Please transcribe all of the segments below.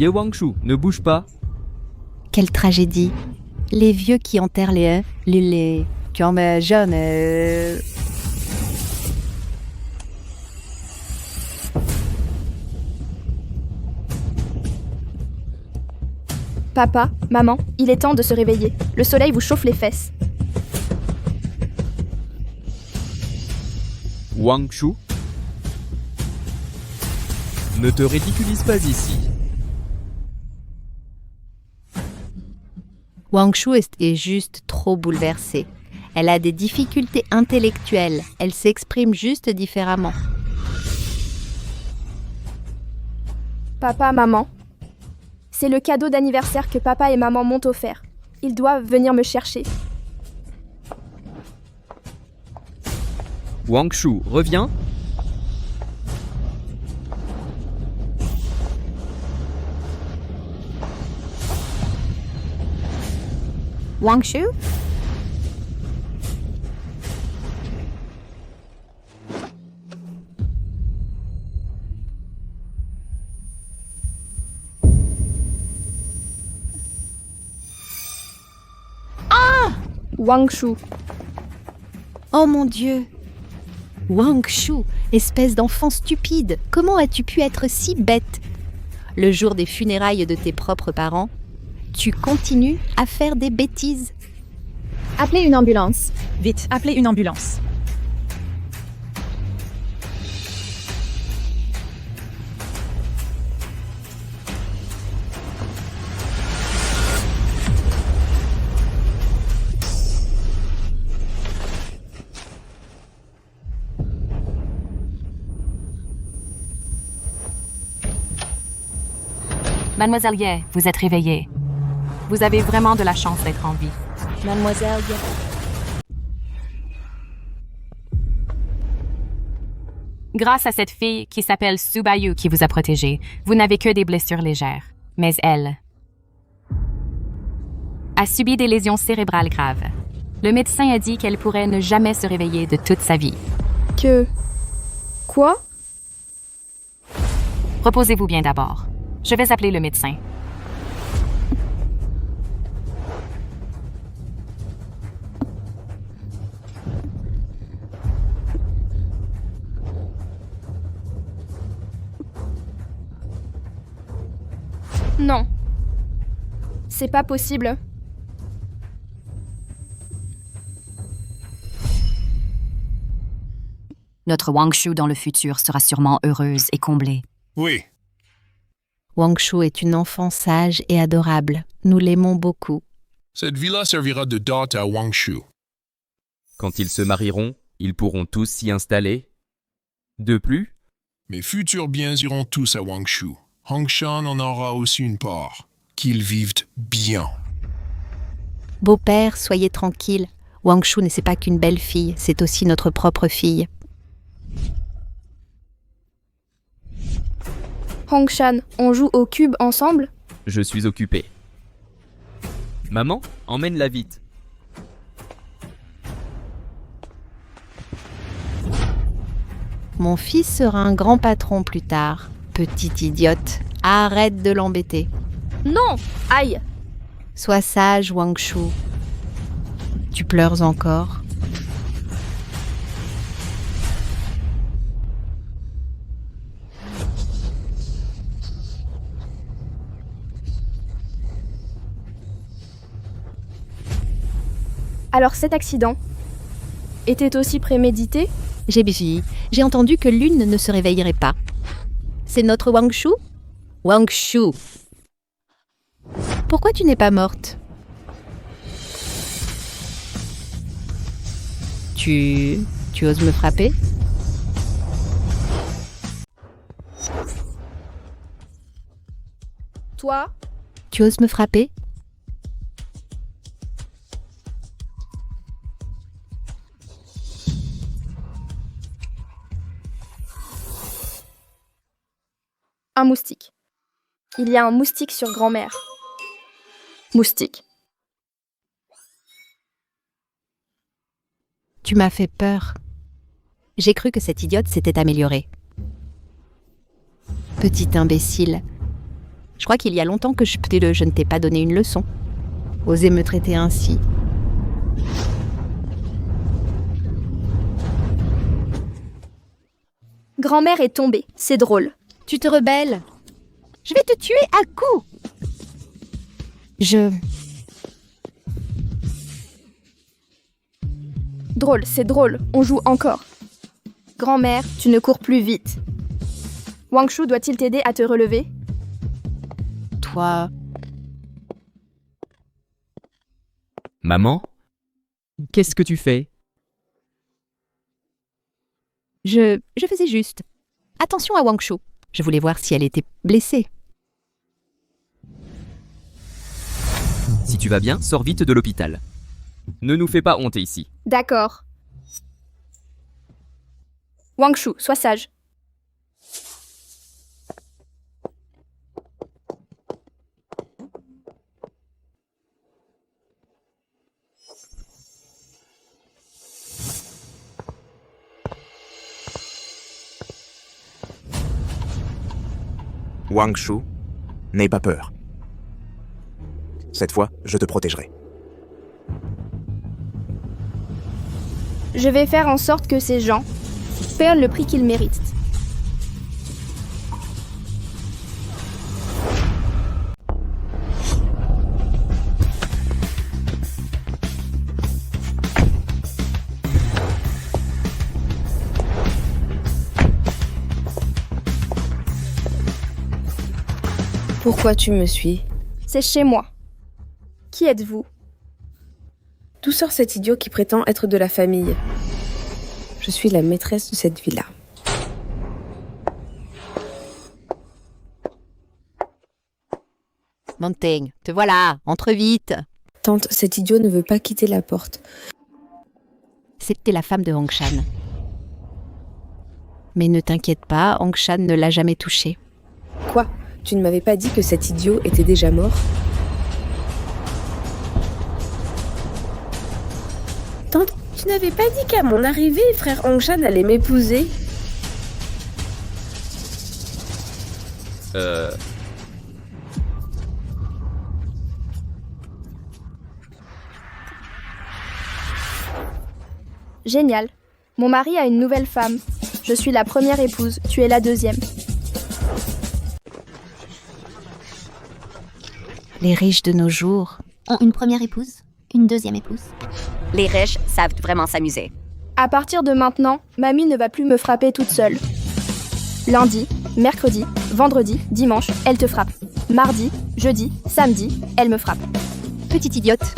Ye Wangshu, ne bouge pas. Quelle tragédie. Les vieux qui enterrent les comme jeunes. Papa, maman, il est temps de se réveiller. Le soleil vous chauffe les fesses. Wangshu, ne te ridiculise pas ici. Wangshu est juste trop bouleversée. Elle a des difficultés intellectuelles. Elle s'exprime juste différemment. Papa, maman, c'est le cadeau d'anniversaire que papa et maman m'ont offert. Ils doivent venir me chercher. Wangshu, reviens. Wangshu? Wangshu. Oh mon Dieu! Wangshu, espèce d'enfant stupide, comment as-tu pu être si bête? Le jour des funérailles de tes propres parents, tu continues à faire des bêtises. Appelez une ambulance. Vite, appelez une ambulance. Mademoiselle Ye, vous êtes réveillée. Vous avez vraiment de la chance d'être en vie. Mademoiselle, Grâce à cette fille qui s'appelle Subayu qui vous a protégé, vous n'avez que des blessures légères. Mais elle a subi des lésions cérébrales graves. Le médecin a dit qu'elle pourrait ne jamais se réveiller de toute sa vie. Quoi? Reposez-vous bien d'abord. Je vais appeler le médecin. Non. C'est pas possible. Notre Wangshu dans le futur sera sûrement heureuse et comblée. Oui, Wangshu est une enfant sage et adorable. Nous l'aimons beaucoup. cette villa servira de dot à Wangshu. Quand ils se marieront, ils pourront tous s'y installer. De plus, Mes futurs biens iront tous à Wangshu. Hongshan en aura aussi une part. Qu'ils vivent bien. Beau-père, soyez tranquille. Wangshu ne c'est pas qu'une belle fille, c'est aussi notre propre fille. Hongshan, on joue au cube ensemble? je suis occupé. Maman, emmène-la vite. Mon fils sera un grand patron plus tard. Petite idiote, arrête de l'embêter. Non! Aïe! Sois sage, Wangshu. Tu pleures encore? Alors cet accident était aussi prémédité? J'ai entendu que l'une ne se réveillerait pas. C'est notre Wangshu? Wangshu! Pourquoi tu n'es pas morte? Tu oses me frapper? Toi? Tu oses me frapper? Un moustique. Il y a un moustique sur grand-mère. Moustique. Tu m'as fait peur. J'ai cru que cette idiote s'était améliorée. Petite imbécile. Je crois qu'il y a longtemps que je ne t'ai pas donné une leçon. Oser me traiter ainsi. Grand-mère est tombée, c'est drôle. Tu te rebelles. Je vais te tuer à coups. Drôle, c'est drôle, on joue encore. Grand-mère, tu ne cours plus vite. Wangshu doit-il t'aider à te relever? Toi... Maman? Qu'est-ce que tu fais? Je faisais juste. Attention à Wangshu. Je voulais voir si elle était blessée. Si tu vas bien, sors vite de l'hôpital. Ne nous fais pas honte ici. D'accord. Wangshu, sois sage. Wangshu, n'aie pas peur. Cette fois, je te protégerai. Je vais faire en sorte que ces gens perdent le prix qu'ils méritent. Pourquoi tu me suis? C'est chez moi. Qui êtes-vous? D'où sort cet idiot qui prétend être de la famille? Je suis la maîtresse de cette villa. Montaigne, te voilà, entre vite. Tante, cet idiot ne veut pas quitter la porte. C'était la femme de Hongshan. Mais ne t'inquiète pas, Hongshan ne l'a jamais touchée. Quoi? Tu ne m'avais pas dit que cet idiot était déjà mort? Tante, tu n'avais pas dit qu'à mon arrivée, frère Hongshan allait m'épouser? Génial. Mon mari a une nouvelle femme. Je suis la première épouse, tu es la deuxième. Les riches de nos jours. Ont une première épouse, une deuxième épouse. Les riches savent vraiment s'amuser. À partir de maintenant, mamie ne va plus me frapper toute seule. Lundi, mercredi, vendredi, dimanche, elle te frappe. Mardi, jeudi, samedi, elle me frappe. Petite idiote.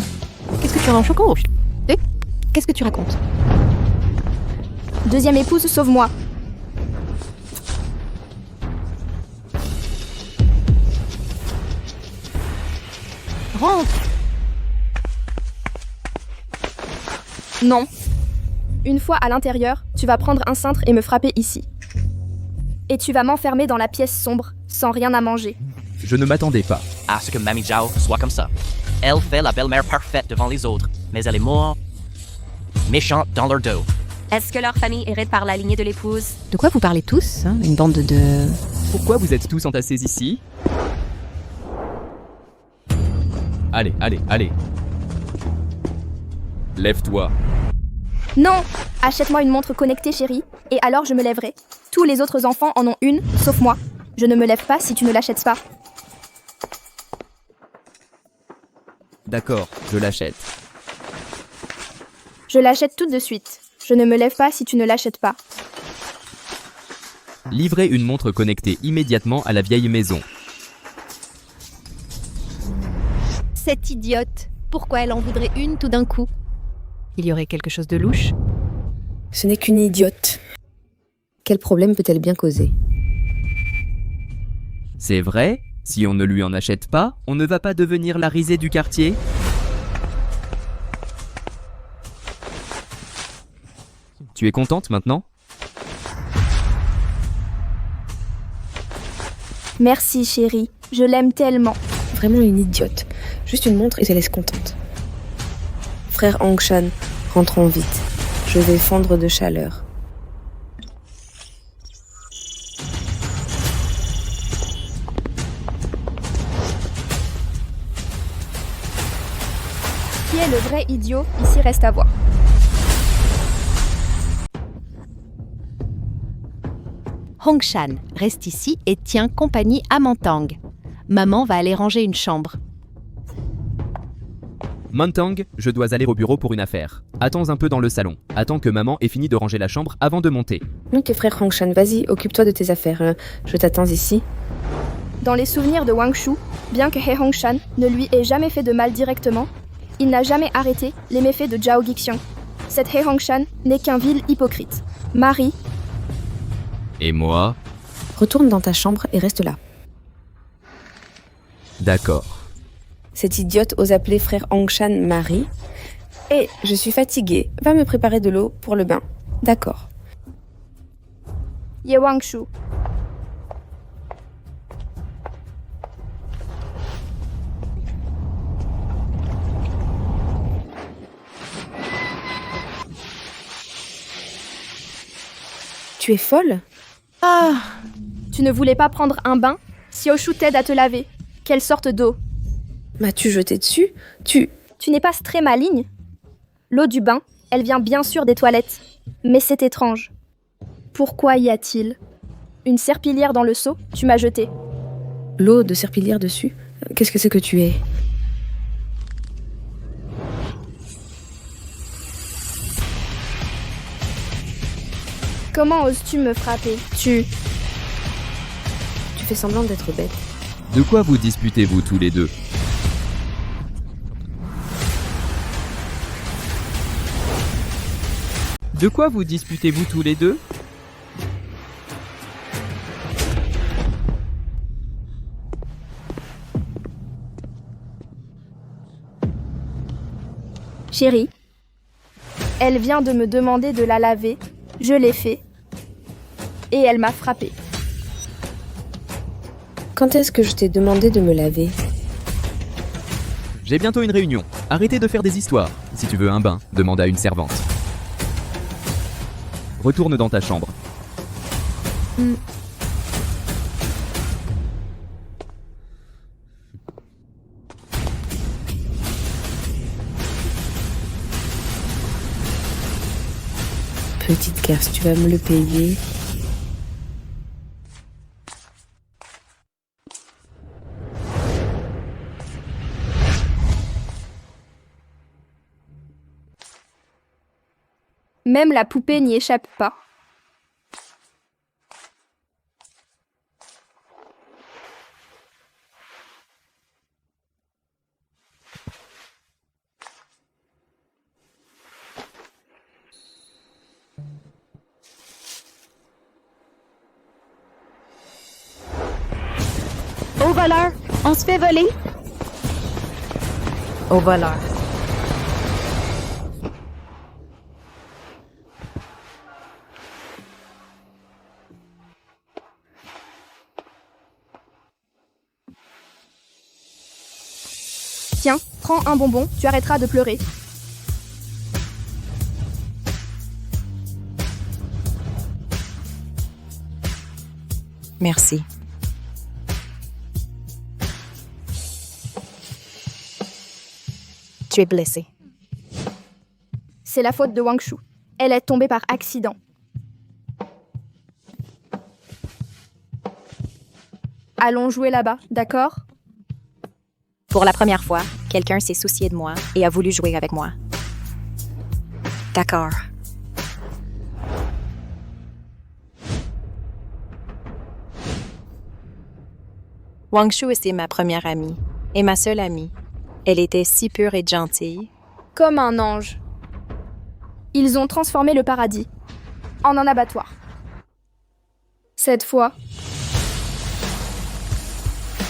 Qu'est-ce que tu as en choco? Qu'est-ce que tu racontes? Deuxième épouse, sauve-moi. Rentre. Non. Une fois à l'intérieur, tu vas prendre un cintre et me frapper ici. Et tu vas m'enfermer dans la pièce sombre, sans rien à manger. Je ne m'attendais pas. À ce que Mamie Zhao soit comme ça. Elle fait la belle-mère parfaite devant les autres, mais elle est moins méchante dans leur dos. Est-ce que leur famille hérite par la lignée de l'épouse? De quoi vous parlez tous, hein? Une bande de... Pourquoi vous êtes tous entassés ici? Allez, allez, allez. Lève-toi. Non! Achète-moi une montre connectée, chérie, et alors je me lèverai. Tous les autres enfants en ont une, sauf moi. Je ne me lève pas si tu ne l'achètes pas. D'accord, je l'achète. Je l'achète tout de suite. Je ne me lève pas si tu ne l'achètes pas. Livrez une montre connectée immédiatement à la vieille maison. Cette idiote. Pourquoi elle en voudrait une tout d'un coup? Il y aurait quelque chose de louche? Ce n'est qu'une idiote. Quel problème peut-elle bien causer? C'est vrai? Si on ne lui en achète pas, on ne va pas devenir la risée du quartier? Tu es contente maintenant? Merci, chérie. Je l'aime tellement. Vraiment une idiote. Juste une montre et te laisse contente. Frère Hongshan, rentrons vite. Je vais fondre de chaleur. Qui est le vrai idiot ici reste à voir. Hongshan reste ici et tient compagnie à Mantang. Maman va aller ranger une chambre. Mantang, je dois aller au bureau pour une affaire. Attends un peu dans le salon. Attends que maman ait fini de ranger la chambre avant de monter. Ok frère Hongshan, vas-y, occupe-toi de tes affaires. Je t'attends ici. Dans les souvenirs de Wang Shu, bien que He Hongshan ne lui ait jamais fait de mal directement, il n'a jamais arrêté les méfaits de Zhao Gixiang. Cette He Hongshan n'est qu'un vil hypocrite. Marie, Et moi? Retourne dans ta chambre et reste là. D'accord. Cette idiote ose appeler frère Hongshan Marie. Et je suis fatiguée, va me préparer de l'eau pour le bain. D'accord. Ye Wang Shu. Tu es folle? Ah, tu ne voulais pas prendre un bain? Xiaoshu t'aide à te laver. Quelle sorte d'eau? M'as-tu jeté dessus? Tu n'es pas très maligne? L'eau du bain, elle vient bien sûr des toilettes. Mais c'est étrange. Pourquoi y a-t-il une serpillière dans le seau? Tu m'as jeté. L'eau de serpillière dessus? Qu'est-ce que c'est que tu es? Comment oses-tu me frapper? Tu fais semblant d'être bête. De quoi vous disputez-vous tous les deux? De quoi vous disputez-vous tous les deux? Chérie, elle vient de me demander de la laver. Je l'ai fait. Et elle m'a frappée. Quand est-ce que je t'ai demandé de me laver? J'ai bientôt une réunion. Arrêtez de faire des histoires. Si tu veux un bain, demande à une servante. Retourne dans ta chambre. Petite garce, tu vas me le payer. Même la poupée n'y échappe pas. Au voleur, on se fait voler. Au voleur. Tiens, prends un bonbon, tu arrêteras de pleurer. Merci. Tu es blessée. C'est la faute de Wang Shu. Elle est tombée par accident. Allons jouer là-bas, d'accord? Pour la première fois, quelqu'un s'est soucié de moi et a voulu jouer avec moi. D'accord. Wang Shu était ma première amie et ma seule amie. Elle était si pure et gentille. Comme un ange. Ils ont transformé le paradis en un abattoir. Cette fois,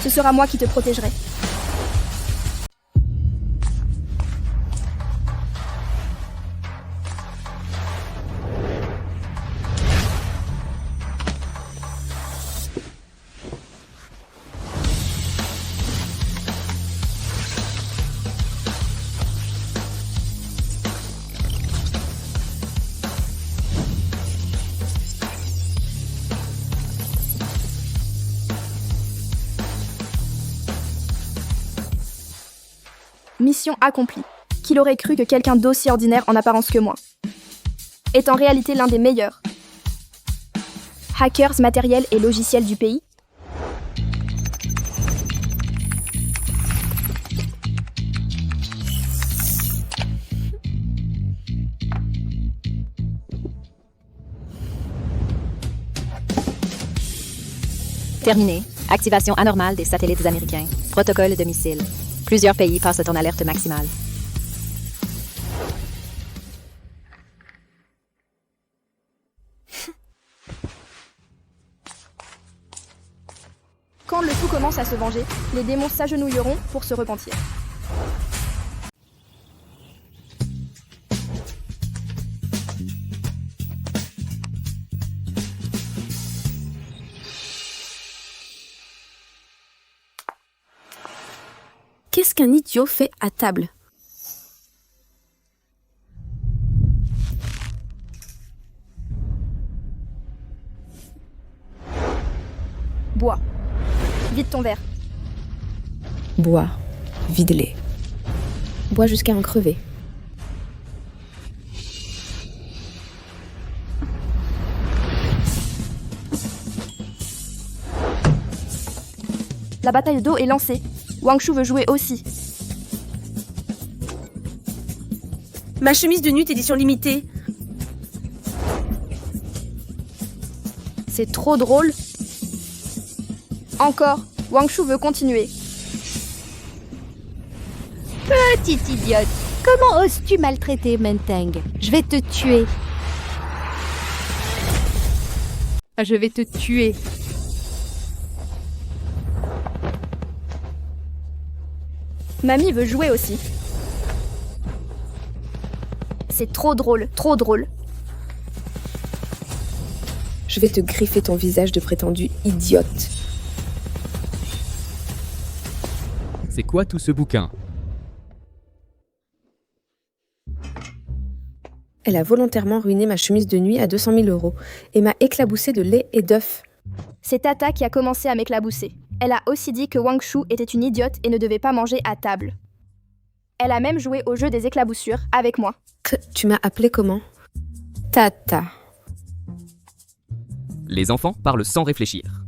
ce sera moi qui te protégerai. Mission accomplie. qu'il aurait cru que quelqu'un d'aussi ordinaire en apparence que moi est en réalité l'un des meilleurs hackers matériels et logiciels du pays? Terminé. Activation anormale des satellites américains. Protocole de missile. Plusieurs pays passent en alerte maximale. Quand le tout commence à se venger, les démons s'agenouilleront pour se repentir. Qu'est-ce qu'un idiot fait à table? Bois. Vide ton verre. Bois. Vide-les. Bois jusqu'à en crever. La bataille d'eau est lancée. Wang Shu veut jouer aussi. Ma chemise de nuit édition limitée. C'est trop drôle. Encore. Wang Shu veut continuer. Petite idiote, comment oses-tu maltraiter Menteng? Je vais te tuer. Je vais te tuer. Mamie veut jouer aussi. C'est trop drôle, trop drôle. Je vais te griffer ton visage de prétendu idiote. C'est quoi tout ce bouquin? Elle a volontairement ruiné ma chemise de nuit à 200 000 € et m'a éclaboussé de lait et d'œufs. C'est Tata qui a commencé à m'éclabousser. Elle a aussi dit que Wang Shu était une idiote et ne devait pas manger à table. Elle a même joué au jeu des éclaboussures avec moi. Tu m'as appelé comment? Tata. Les enfants parlent sans réfléchir.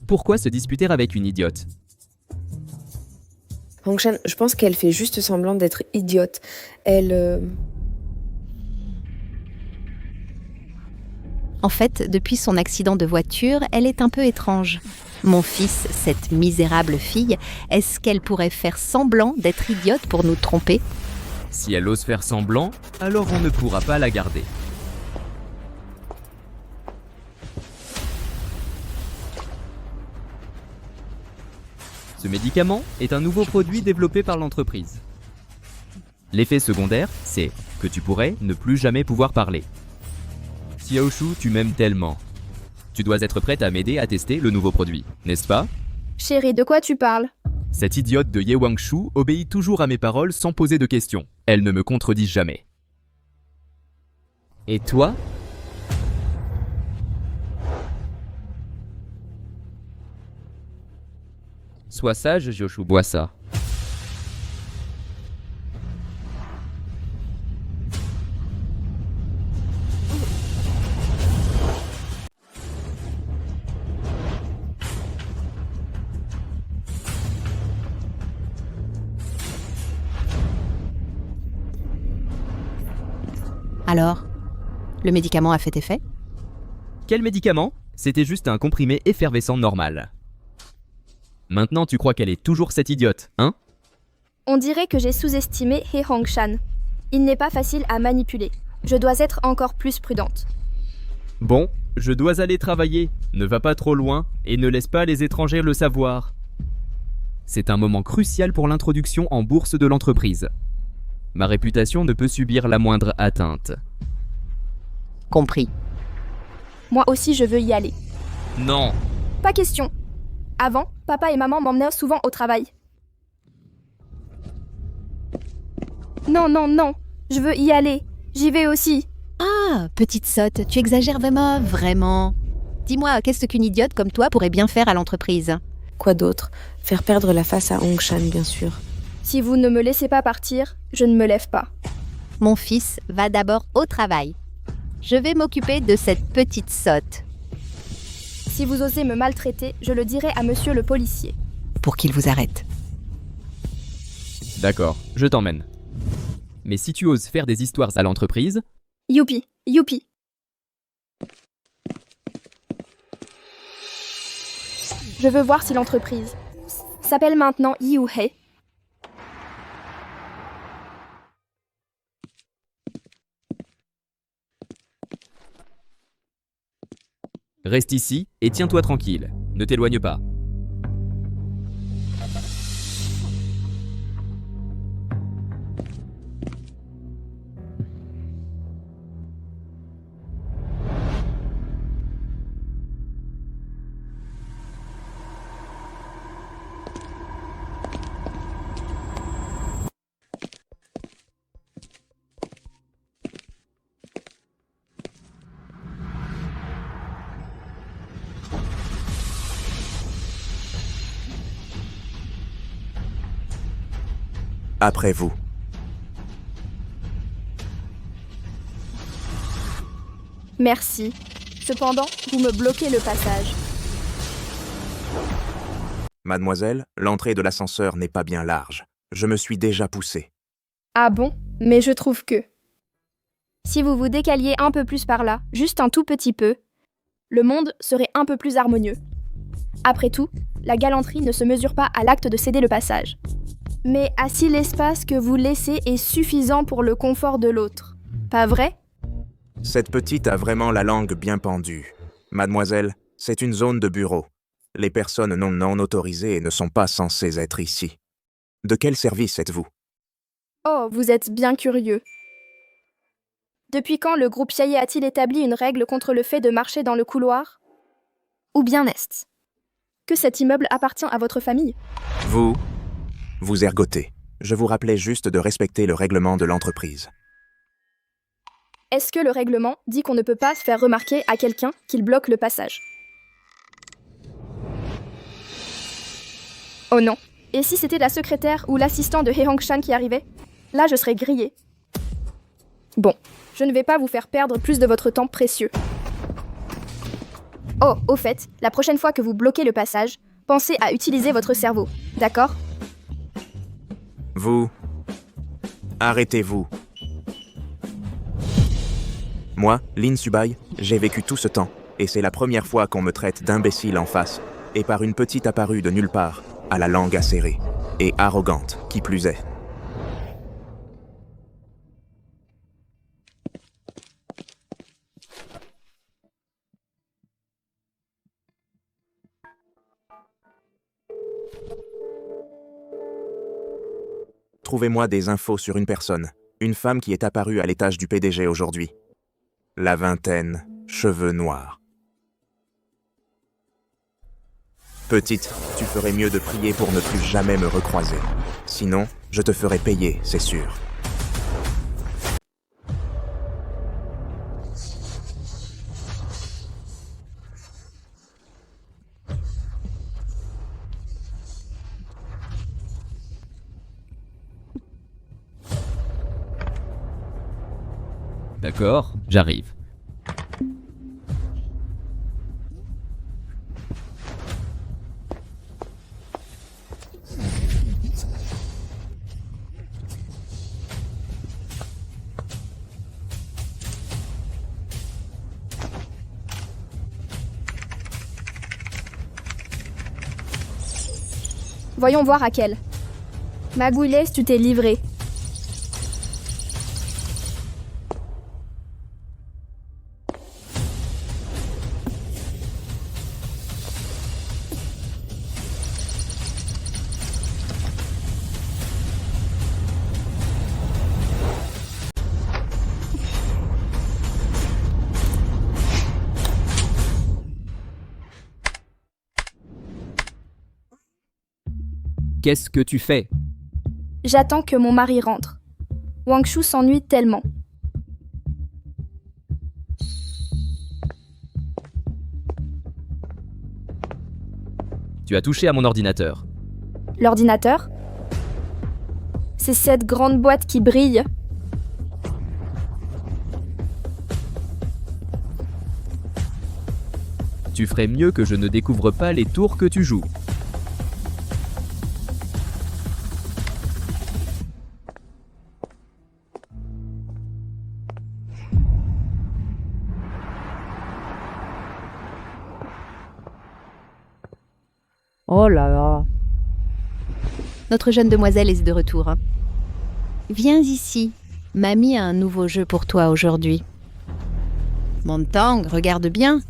Pourquoi se disputer avec une idiote? Hongshan, je pense qu'elle fait juste semblant d'être idiote. En fait, depuis son accident de voiture, elle est un peu étrange. Mon fils, cette misérable fille, est-ce qu'elle pourrait faire semblant d'être idiote pour nous tromper? Si elle ose faire semblant, alors on ne pourra pas la garder. Ce médicament est un nouveau produit développé par l'entreprise. L'effet secondaire, c'est que tu pourrais ne plus jamais pouvoir parler. Xiaoshu, tu m'aimes tellement. Tu dois être prête à m'aider à tester le nouveau produit, n'est-ce pas? Chérie, de quoi tu parles? Cette idiote de Ye Wangshu obéit toujours à mes paroles sans poser de questions. Elle ne me contredit jamais. Et toi? Sois sage, Joshu, bois ça. Alors, le médicament a fait effet? Quel médicament? C'était juste un comprimé effervescent normal. Maintenant, tu crois qu'elle est toujours cette idiote, hein? On dirait que j'ai sous-estimé He Hongshan. Il n'est pas facile à manipuler. Je dois être encore plus prudente. Bon, je dois aller travailler. Ne va pas trop loin et ne laisse pas les étrangers le savoir. C'est un moment crucial pour l'introduction en bourse de l'entreprise. Ma réputation ne peut subir la moindre atteinte. Compris. Moi aussi, je veux y aller. Non. Pas question. Avant, papa et maman m'emmenaient souvent au travail. Non, non, non. Je veux y aller. J'y vais aussi. Ah, petite sotte, tu exagères vraiment. Dis-moi, qu'est-ce qu'une idiote comme toi pourrait bien faire à l'entreprise? Quoi d'autre? Faire perdre la face à Hongshan, bien sûr. Si vous ne me laissez pas partir, je ne me lève pas. Mon fils va d'abord au travail. Je vais m'occuper de cette petite sotte. Si vous osez me maltraiter, je le dirai à monsieur le policier. Pour qu'il vous arrête. D'accord, je t'emmène. Mais si tu oses faire des histoires à l'entreprise, Youpi, youpi. Je veux voir si l'entreprise s'appelle maintenant Yuhei. reste ici et tiens-toi tranquille. Ne t'éloigne pas. Après vous. Merci. Cependant, vous me bloquez le passage. Mademoiselle, l'entrée de l'ascenseur n'est pas bien large. Je me suis déjà poussé. Ah bon? Mais je trouve que... Si vous vous décaliez un peu plus par là, juste un tout petit peu, le monde serait un peu plus harmonieux. Après tout, la galanterie ne se mesure pas à l'acte de céder le passage. Mais si l'espace que vous laissez est suffisant pour le confort de l'autre. Pas vrai? Cette petite a vraiment la langue bien pendue. Mademoiselle, c'est une zone de bureau. Les personnes non autorisées ne sont pas censées être ici. De quel service êtes-vous? Oh, vous êtes bien curieux. Depuis quand le groupe Yaye a-t-il établi une règle contre le fait de marcher dans le couloir? Ou bien est-ce que cet immeuble appartient à votre famille? Vous ergotez. Je vous rappelais juste de respecter le règlement de l'entreprise. Est-ce que le règlement dit qu'on ne peut pas faire remarquer à quelqu'un qu'il bloque le passage? Oh non. Et si c'était la secrétaire ou l'assistant de Hye Hong-shan qui arrivait? Là, je serais grillée. Bon, je ne vais pas vous faire perdre plus de votre temps précieux. Oh, au fait, la prochaine fois que vous bloquez le passage, pensez à utiliser votre cerveau, d'accord? Arrêtez-vous. Moi, Lin Subai, j'ai vécu tout ce temps, et c'est la première fois qu'on me traite d'imbécile en face, et par une petite apparue de nulle part, à la langue acérée, et arrogante, qui plus est. Trouvez-moi des infos sur une personne, une femme qui est apparue à l'étage du PDG aujourd'hui. La vingtaine, cheveux noirs. Petite, tu ferais mieux de prier pour ne plus jamais me recroiser. Sinon, je te ferai payer, c'est sûr. D'accord, j'arrive. Voyons voir à quel. Magouilles, tu t'es livré. Qu'est-ce que tu fais? J'attends que mon mari rentre. Wangshu s'ennuie tellement. Tu as touché à mon ordinateur. L'ordinateur? C'est cette grande boîte qui brille. Tu ferais mieux que je ne découvre pas les tours que tu joues. Oh là là. Notre jeune demoiselle est de retour. Hein. Viens ici. Mamie a un nouveau jeu pour toi aujourd'hui. Montang, regarde bien.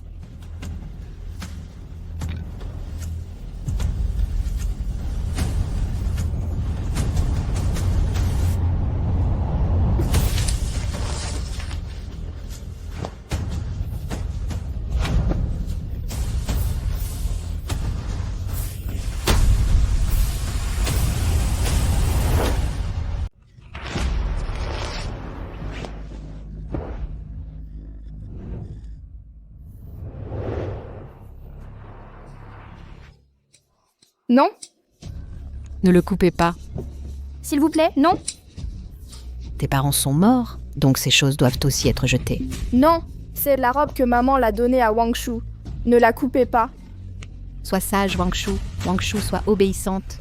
Non? Ne le coupez pas. S'il vous plaît, non? Tes parents sont morts, donc ces choses doivent aussi être jetées. Non, c'est la robe que maman l'a donnée à Wangshu. Ne la coupez pas. Sois sage, Wangshu. Wangshu, sois obéissante.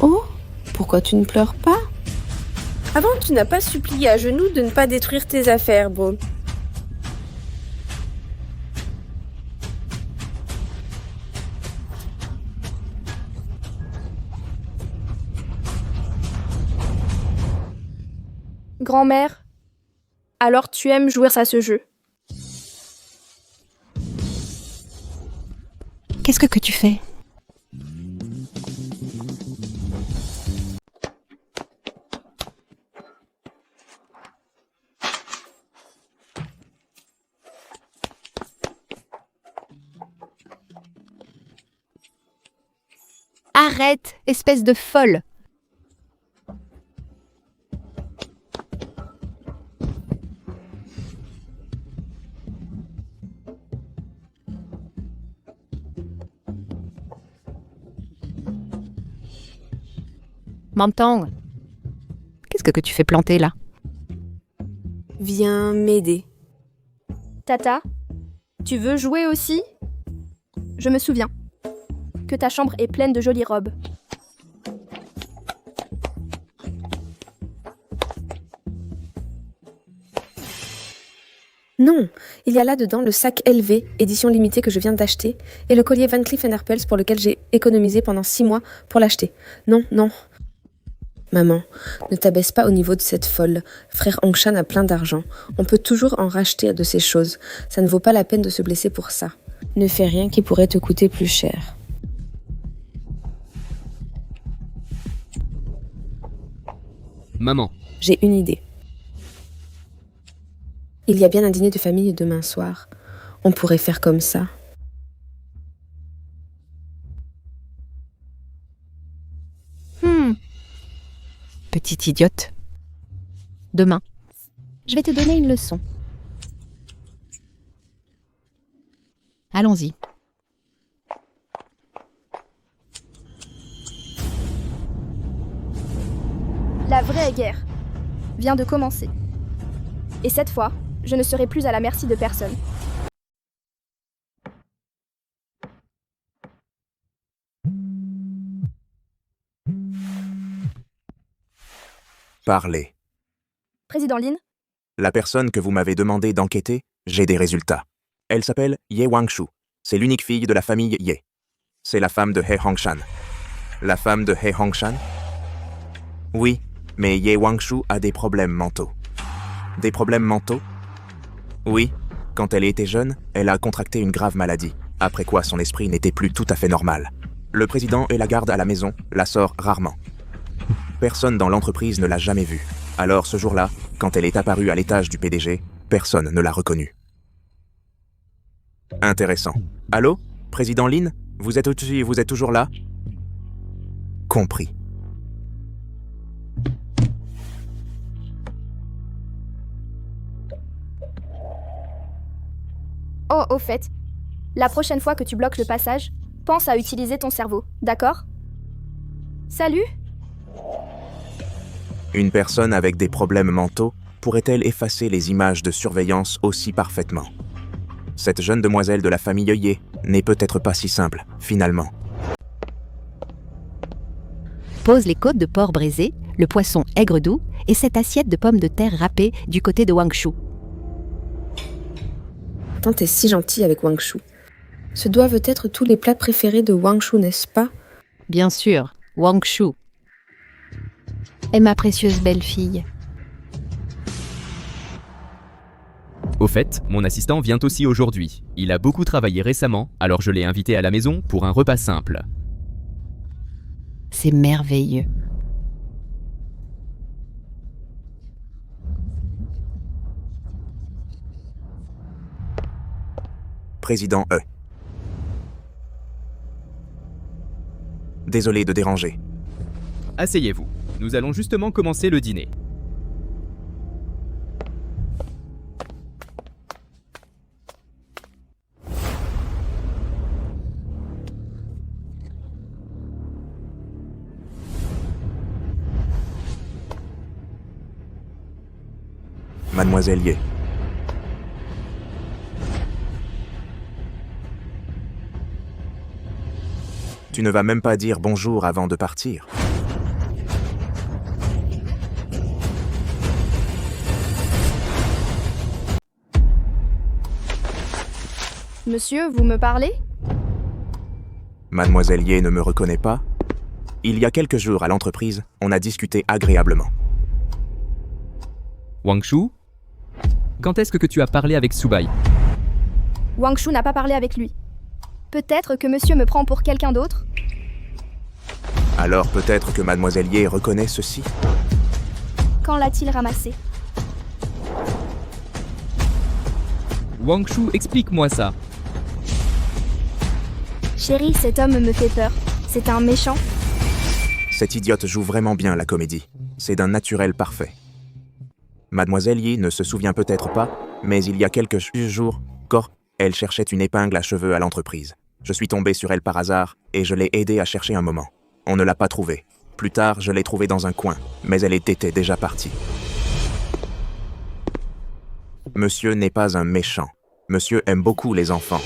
Oh, pourquoi tu ne pleures pas? Avant, tu n'as pas supplié à genoux de ne pas détruire tes affaires, Bro. Grand-mère, alors tu aimes jouer à ce jeu. Qu'est-ce que tu fais? Arrête, espèce de folle! Mantang, qu'est-ce que tu fais planter là? Viens m'aider. Tata, tu veux jouer aussi? Je me souviens que ta chambre est pleine de jolies robes. Non, il y a là-dedans le sac LV, édition limitée que je viens d'acheter, et le collier Van Cleef & Arpels pour lequel j'ai économisé pendant 6 mois pour l'acheter. Non, non. Maman, ne t'abaisse pas au niveau de cette folle. Frère Hongshan a plein d'argent. On peut toujours en racheter de ces choses. Ça ne vaut pas la peine de se blesser pour ça. Ne fais rien qui pourrait te coûter plus cher. Maman. J'ai une idée. Il y a bien un dîner de famille demain soir. On pourrait faire comme ça. Petite idiote. Demain, je vais te donner une leçon. Allons-y. La vraie guerre vient de commencer. Et cette fois, je ne serai plus à la merci de personne. Parlez. Président Lin, La personne que vous m'avez demandé d'enquêter, j'ai des résultats. Elle s'appelle Ye Wangshu. C'est l'unique fille de la famille Ye. C'est la femme de He Hongshan. La femme de He Hongshan? Oui, mais Ye Wangshu a des problèmes mentaux. Des problèmes mentaux? Oui, quand elle était jeune, elle a contracté une grave maladie, après quoi son esprit n'était plus tout à fait normal. Le président et la garde à la maison la sort rarement. Personne dans l'entreprise ne l'a jamais vue. Alors ce jour-là, quand elle est apparue à l'étage du PDG, personne ne l'a reconnue. Intéressant. Allô? Président Lin? Vous êtes toujours là? Compris. Oh, au fait, la prochaine fois que tu bloques le passage, pense à utiliser ton cerveau, d'accord? Salut? Une personne avec des problèmes mentaux pourrait-elle effacer les images de surveillance aussi parfaitement? Cette jeune demoiselle de la famille Ye n'est peut-être pas si simple, finalement. Pose les côtes de porc braisé, le poisson aigre doux et cette assiette de pommes de terre râpées du côté de Wangshu. Tant est si gentil avec Wangshu. Ce doivent être tous les plats préférés de Wangshu, n'est-ce pas? Bien sûr, Wangshu. Et ma précieuse belle-fille. Au fait, mon assistant vient aussi aujourd'hui. Il a beaucoup travaillé récemment, alors je l'ai invité à la maison pour un repas simple. C'est merveilleux. Président E. Désolé de déranger. Asseyez-vous. Nous allons justement commencer le dîner. Mademoiselle Ye. Tu ne vas même pas dire bonjour avant de partir. Monsieur, vous me parlez? Mademoiselle Ye ne me reconnaît pas? Il y a quelques jours à l'entreprise, on a discuté agréablement. Wangshu, quand est-ce que tu as parlé avec Subai? Wangshu n'a pas parlé avec lui. Peut-être que monsieur me prend pour quelqu'un d'autre? Alors peut-être que Mademoiselle Ye reconnaît ceci? Quand l'a-t-il ramassé? Wangshu, explique-moi ça. Chérie, cet homme me fait peur. C'est un méchant. Cette idiote joue vraiment bien la comédie. C'est d'un naturel parfait. Mademoiselle Yi ne se souvient peut-être pas, mais il y a quelques jours, elle cherchait une épingle à cheveux à l'entreprise. Je suis tombé sur elle par hasard et je l'ai aidée à chercher un moment. On ne l'a pas trouvée. Plus tard, je l'ai trouvée dans un coin, mais elle était déjà partie. Monsieur n'est pas un méchant. Monsieur aime beaucoup les enfants.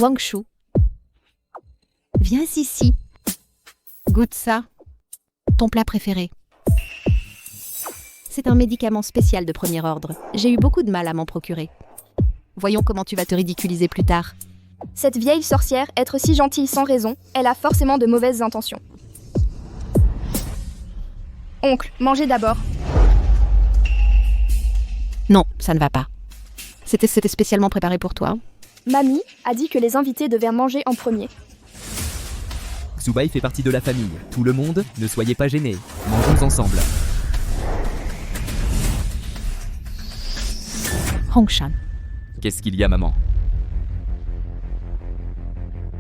Wangshu, viens ici. Goûte ça. Ton plat préféré. C'est un médicament spécial de premier ordre. J'ai eu beaucoup de mal à m'en procurer. Voyons comment tu vas te ridiculiser plus tard. Cette vieille sorcière, être si gentille sans raison, elle a forcément de mauvaises intentions. Oncle, mangez d'abord. Non, ça ne va pas. C'était spécialement préparé pour toi. Mamie a dit que les invités devaient manger en premier. Subai fait partie de la famille. Tout le monde, ne soyez pas gênés. Mangeons ensemble. Hongshan. Qu'est-ce qu'il y a, maman?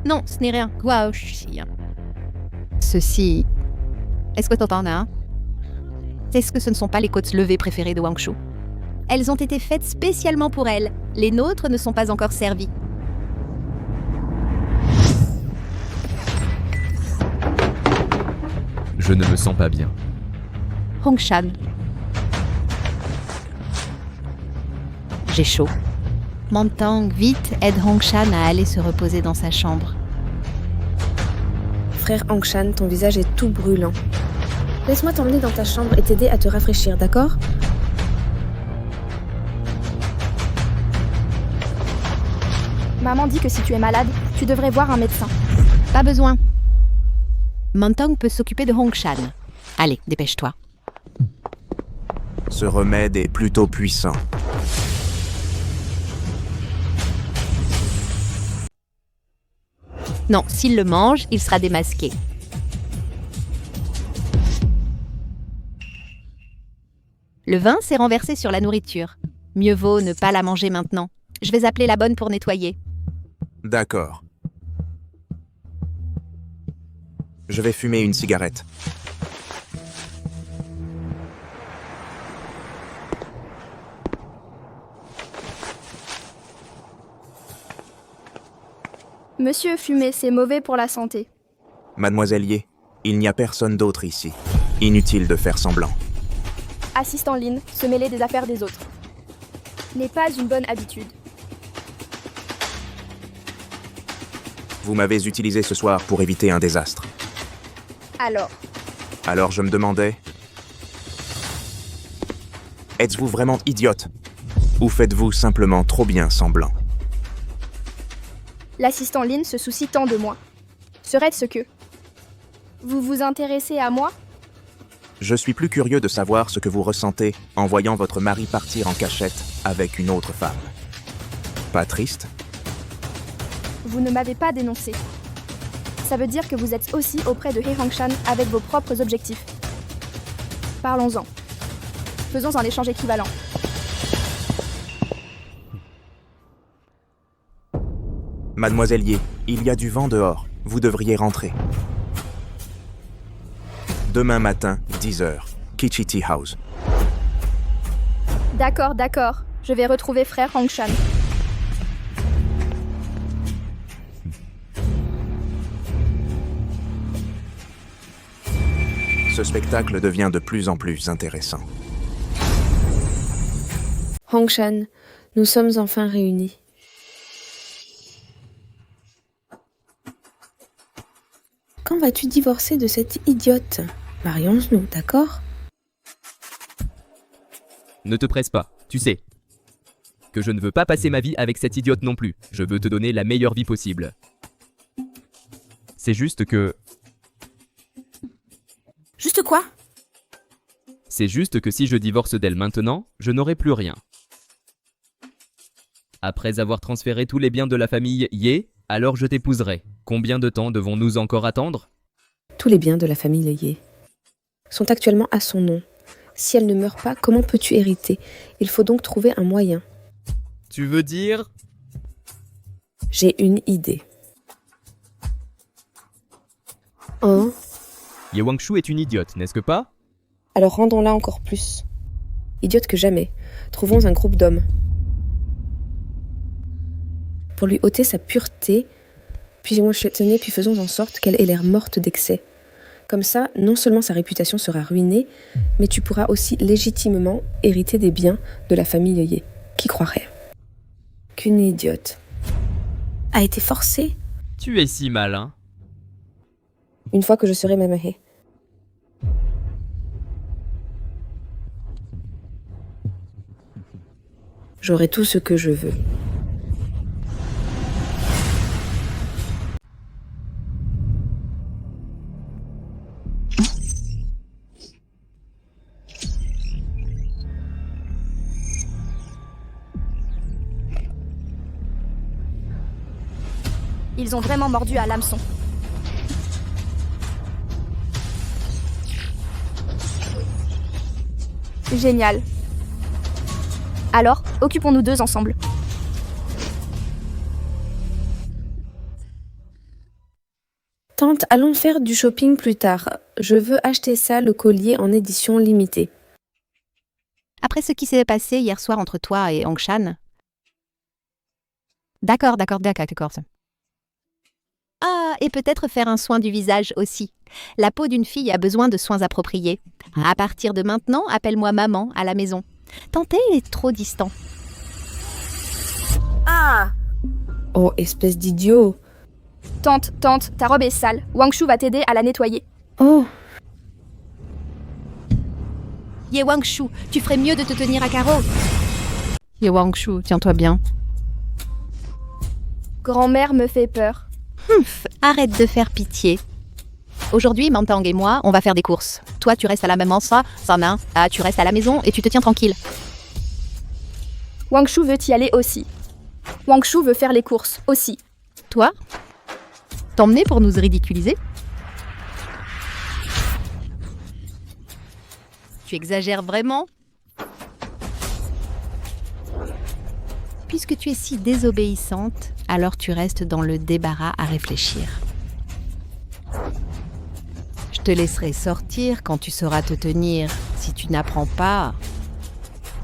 Non, ce n'est rien. Ceci... Est-ce que t'entends, hein? Est-ce que ce ne sont pas les côtes levées préférées de Wangshu? Elles ont été faites spécialement pour elle. Les nôtres ne sont pas encore servies. Je ne me sens pas bien. Hongshan. J'ai chaud. Mantang, vite, aide Hongshan à aller se reposer dans sa chambre. Frère Hongshan, ton visage est tout brûlant. Laisse-moi t'emmener dans ta chambre et t'aider à te rafraîchir, d'accord? Maman dit que si tu es malade, tu devrais voir un médecin. Pas besoin. Mantang peut s'occuper de Hongshan. Allez, dépêche-toi. Ce remède est plutôt puissant. Non, s'il le mange, il sera démasqué. Le vin s'est renversé sur la nourriture. Mieux vaut ne pas la manger maintenant. Je vais appeler la bonne pour nettoyer. D'accord. Je vais fumer une cigarette. Monsieur, fumer, c'est mauvais pour la santé. Mademoiselle Ye, il n'y a personne d'autre ici. Inutile de faire semblant. Assistant Lin, se mêler des affaires des autres n'est pas une bonne habitude. Vous m'avez utilisé ce soir pour éviter un désastre. Alors je me demandais... Êtes-vous vraiment idiote? Ou faites-vous simplement trop bien semblant? L'assistant Lin se soucie tant de moi. Serait-ce que... Vous vous intéressez à moi? Je suis plus curieux de savoir ce que vous ressentez en voyant votre mari partir en cachette avec une autre femme. Pas triste? Vous ne m'avez pas dénoncé. Ça veut dire que vous êtes aussi auprès de Hye Hong-shan avec vos propres objectifs. Parlons-en. Faisons un échange équivalent. Mademoiselle Ye, il y a du vent dehors. Vous devriez rentrer. Demain matin, 10h, Kichiti House. D'accord. Je vais retrouver frère Hong-shan. Ce spectacle devient de plus en plus intéressant. Hong-shan, nous sommes enfin réunis. Quand vas-tu divorcer de cette idiote? Marions-nous, d'accord? Ne te presse pas, tu sais. Que je ne veux pas passer ma vie avec cette idiote non plus. Je veux te donner la meilleure vie possible. C'est juste que... Juste quoi? C'est juste que si je divorce d'elle maintenant, je n'aurai plus rien. Après avoir transféré tous les biens de la famille Ye, alors je t'épouserai. Combien de temps devons-nous encore attendre? Tous les biens de la famille Ye sont actuellement à son nom. Si elle ne meurt pas, comment peux-tu hériter? Il faut donc trouver un moyen. Tu veux dire? J'ai une idée. Oh? Ye Wangshu est une idiote, n'est-ce que pas? Alors rendons-la encore plus. Idiote que jamais. Trouvons un groupe d'hommes. Pour lui ôter sa pureté, puis faisons en sorte qu'elle ait l'air morte d'excès. Comme ça, non seulement sa réputation sera ruinée, mais tu pourras aussi légitimement hériter des biens de la famille Ye. Qui croirait? Qu'une idiote a été forcée. Tu es si malin. Une fois que je serai Mamahe. J'aurai tout ce que je veux. Ils ont vraiment mordu à l'hameçon. Génial. Alors, occupons-nous d'eux ensemble. Tante, allons faire du shopping plus tard. Je veux acheter ça, le collier en édition limitée. Après ce qui s'est passé hier soir entre toi et Hong-shan... D'accord. Ah, et peut-être faire un soin du visage aussi. La peau d'une fille a besoin de soins appropriés. À partir de maintenant, appelle-moi maman à la maison. Tante est trop distant. Ah! Oh, espèce d'idiot! Tante, ta robe est sale. Wangshu va t'aider à la nettoyer. Oh! Ye Wangshu, tu ferais mieux de te tenir à carreau. Ye Wangshu, tiens-toi bien. Grand-mère me fait peur. Arrête de faire pitié. Aujourd'hui, Mantang et moi, on va faire des courses. Toi, tu restes à la maman, tu restes à la maison et tu te tiens tranquille. Wangshu veut y aller aussi. Wangshu veut faire les courses aussi. Toi? T'emmener pour nous ridiculiser? Tu exagères vraiment? Puis puisque tu es si désobéissante, alors tu restes dans le débarras à réfléchir. Je te laisserai sortir quand tu sauras te tenir. Si tu n'apprends pas,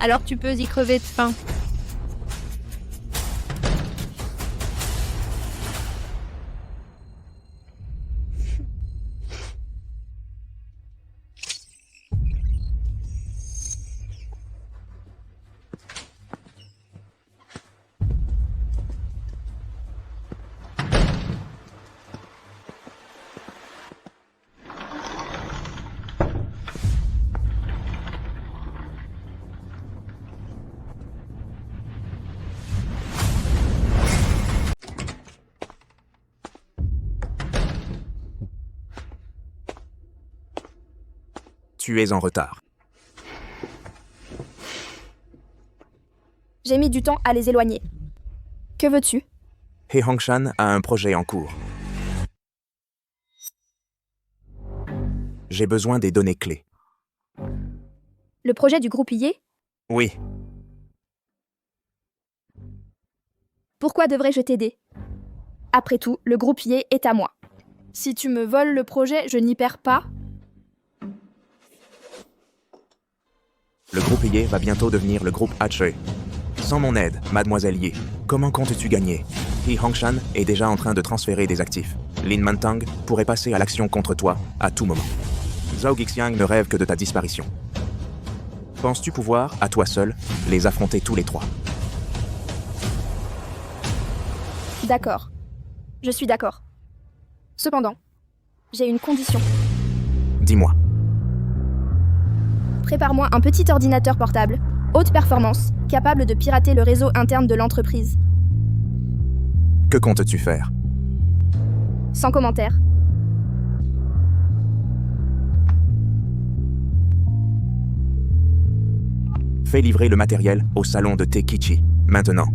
alors tu peux y crever de faim. Tu es en retard. J'ai mis du temps à les éloigner. Que veux-tu? He Hongshan a un projet en cours. J'ai besoin des données clés. Le projet du groupe Yé? Oui, Pourquoi devrais-je t'aider? Après tout, le groupe Yé est à moi. Si tu me voles le projet, je n'y perds pas. le groupe Ye va bientôt devenir le groupe Hache. Sans mon aide, mademoiselle Ye, comment comptes-tu gagner? He Hongshan est déjà en train de transférer des actifs. Lin Mantang pourrait passer à l'action contre toi à tout moment. Zhao Gixiang ne rêve que de ta disparition. Penses-tu pouvoir, à toi seul, les affronter tous les trois? D'accord. Je suis d'accord. Cependant, j'ai une condition. Dis-moi. Prépare-moi un petit ordinateur portable, haute performance, capable de pirater le réseau interne de l'entreprise. Que comptes-tu faire? Sans commentaire. Fais livrer le matériel au salon de Tekichi, maintenant.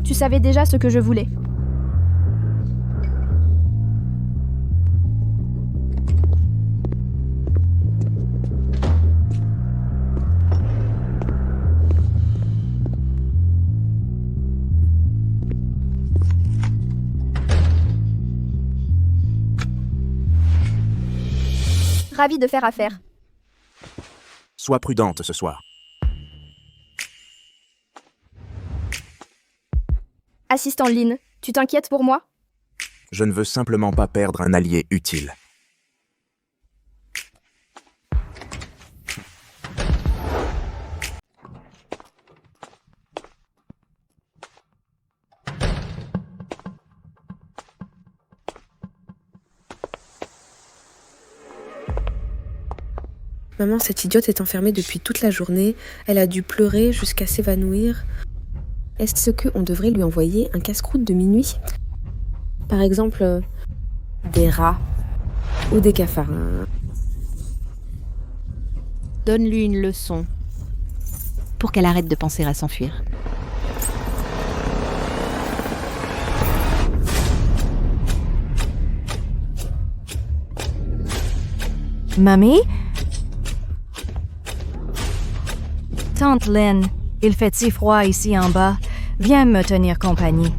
Tu savais déjà ce que je voulais. Ravi de faire affaire. Sois prudente ce soir. Assistant Lin, tu t'inquiètes pour moi? Je ne veux simplement pas perdre un allié utile. Maman, cette idiote est enfermée depuis toute la journée. Elle a dû pleurer jusqu'à s'évanouir. Est-ce qu'on devrait lui envoyer un casse-croûte de minuit? Par exemple, des rats ou des cafards. Donne-lui une leçon pour qu'elle arrête de penser à s'enfuir. Mamie? Tante Lynn, il fait si froid ici en bas. Viens me tenir compagnie.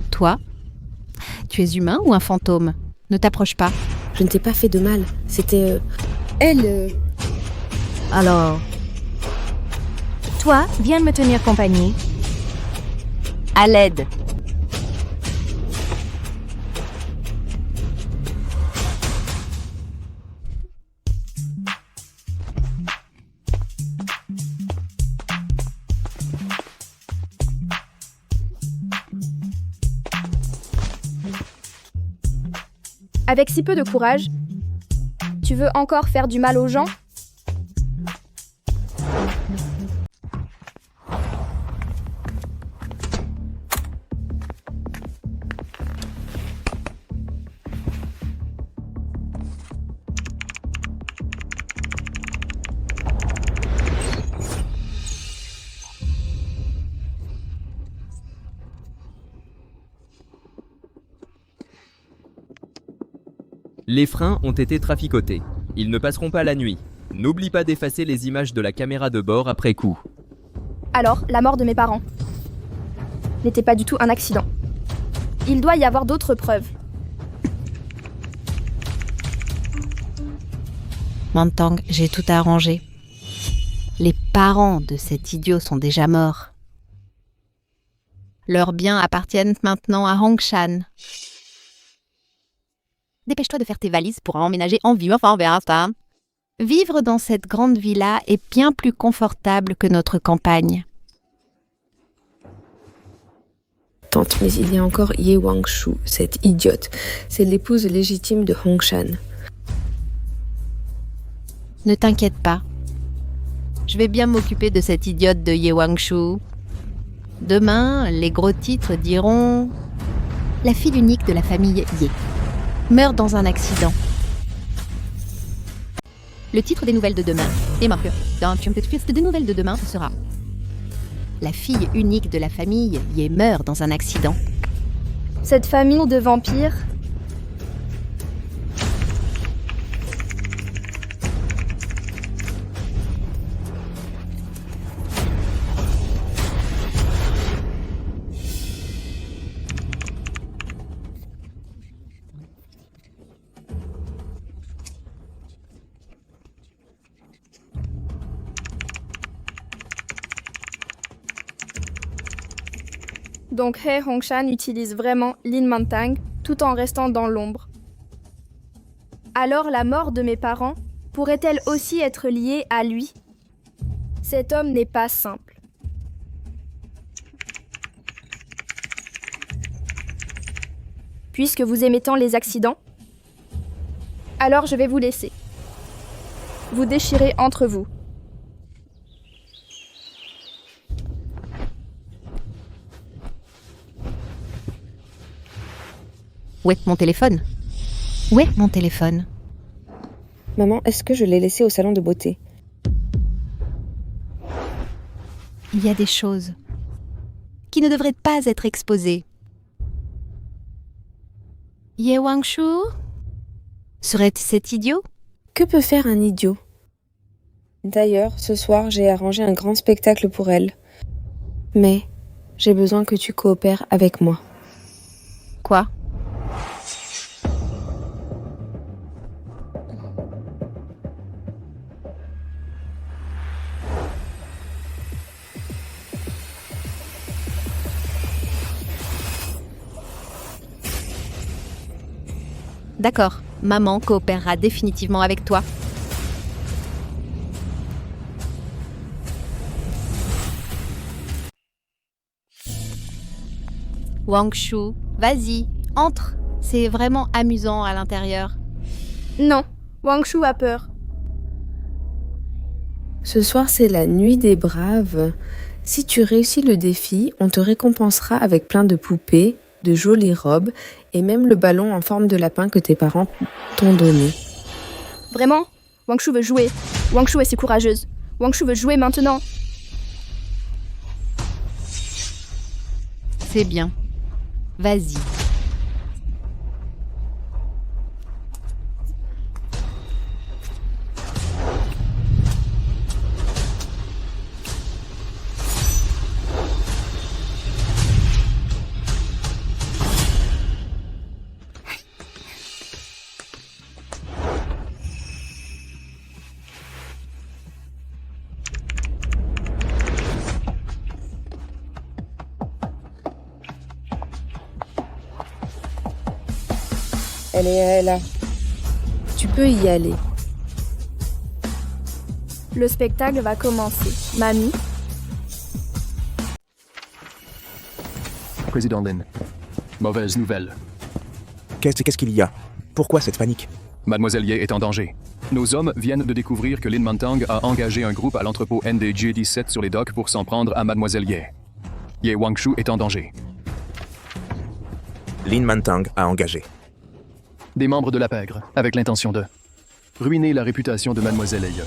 Toi, tu es humain ou un fantôme? Ne t'approche pas. Je ne t'ai pas fait de mal. C'était... elle... Alors, toi, viens me tenir compagnie. À l'aide. Avec si peu de courage, tu veux encore faire du mal aux gens? Les freins ont été traficotés. Ils ne passeront pas la nuit. N'oublie pas d'effacer les images de la caméra de bord après coup. Alors, la mort de mes parents n'était pas du tout un accident. Il doit y avoir d'autres preuves. Mantang, j'ai tout arrangé. Les parents de cet idiot sont déjà morts. Leurs biens appartiennent maintenant à Hongshan. Dépêche-toi de faire tes valises pour emménager en ville, enfin on verra ça. Vivre dans cette grande villa est bien plus confortable que notre campagne. Tante, mais il y a encore Ye Wangshu, cette idiote. C'est l'épouse légitime de Hongshan. Ne t'inquiète pas. Je vais bien m'occuper de cette idiote de Ye Wangshu. Demain, les gros titres diront « La fille unique de la famille Ye meurt dans un accident ». Le titre des nouvelles de demain, et marque dans des nouvelles de demain, ce sera « La fille unique de la famille Ye meurt dans un accident ». Cette famille de vampires... Donc He Hongshan utilise vraiment Lin Mantang tout en restant dans l'ombre. Alors la mort de mes parents pourrait-elle aussi être liée à lui? Cet homme n'est pas simple. Puisque vous aimez tant les accidents, alors je vais vous laisser. Vous déchirez entre vous. Où est mon téléphone? Où est mon téléphone? Maman, est-ce que je l'ai laissé au salon de beauté? Il y a des choses qui ne devraient pas être exposées. Ye Wangshu? Serait cet idiot? Que peut faire un idiot? D'ailleurs, ce soir, j'ai arrangé un grand spectacle pour elle. Mais j'ai besoin que tu coopères avec moi. Quoi? D'accord, maman coopérera définitivement avec toi. Wangshu, vas-y, entre. C'est vraiment amusant à l'intérieur. Non, Wangshu a peur. Ce soir, c'est la nuit des braves. Si tu réussis le défi, on te récompensera avec plein de poupées, de jolies robes et même le ballon en forme de lapin que tes parents t'ont donné. Vraiment? Wangshu veut jouer. Wangshu est si courageuse. Wangshu veut jouer maintenant. C'est bien. Vas-y. Elle est là. Tu peux y aller. Le spectacle va commencer. Mamie? Président Lin, mauvaise nouvelle. Qu'est-ce qu'il y a? Pourquoi cette panique? Mademoiselle Ye est en danger. Nos hommes viennent de découvrir que Lin Mantang a engagé un groupe à l'entrepôt NDJ-17 sur les docks pour s'en prendre à Mademoiselle Ye. Ye Wangshu est en danger. Lin Mantang a engagé. Des membres de la pègre, avec l'intention de ruiner la réputation de Mademoiselle Ye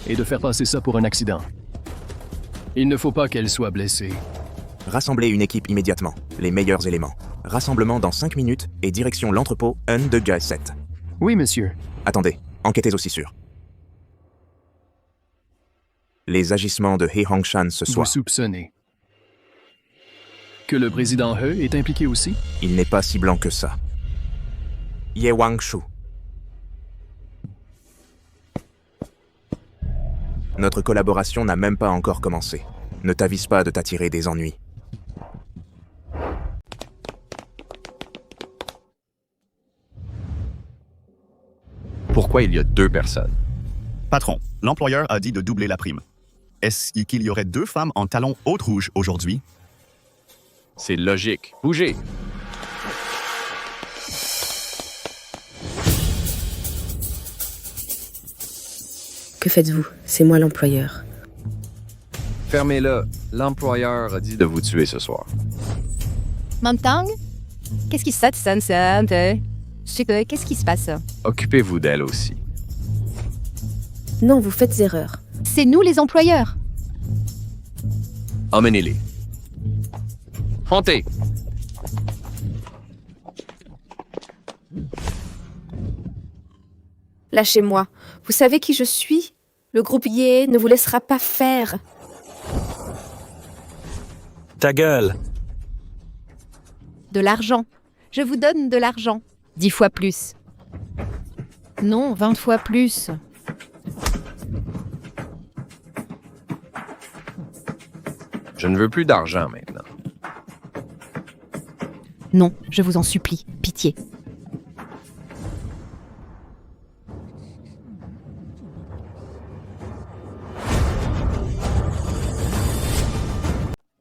et de faire passer ça pour un accident. Il ne faut pas qu'elle soit blessée. Rassemblez une équipe immédiatement, les meilleurs éléments. Rassemblement dans 5 minutes et direction l'entrepôt NDJ-7. Oui, monsieur. Attendez, enquêtez aussi sur les agissements de He Hongshan ce Vous soir. soupçonnez que le président He est impliqué aussi? Il n'est pas si blanc que ça. Ye Wangshu. Notre collaboration n'a même pas encore commencé. Ne t'avise pas de t'attirer des ennuis. Pourquoi il y a 2 personnes? Patron, l'employeur a dit de doubler la prime. Est-ce qu'il y aurait 2 femmes en talons haute rouge aujourd'hui? C'est logique. Bougez! Que faites-vous? C'est moi l'employeur. Fermez-le. L'employeur a dit de vous tuer ce soir. Mamtang? Qu'est-ce qui se passe? Qu'est-ce qui se passe? Occupez-vous d'elle aussi. Non, vous faites erreur. C'est nous les employeurs. Emmenez-les. Montez! Lâchez-moi. Vous savez qui je suis? Le groupe Ye ne vous laissera pas faire. Ta gueule! De l'argent. Je vous donne de l'argent. 10 fois plus. Non, 20 fois plus. Je ne veux plus d'argent maintenant. Non, je vous en supplie. Pitié.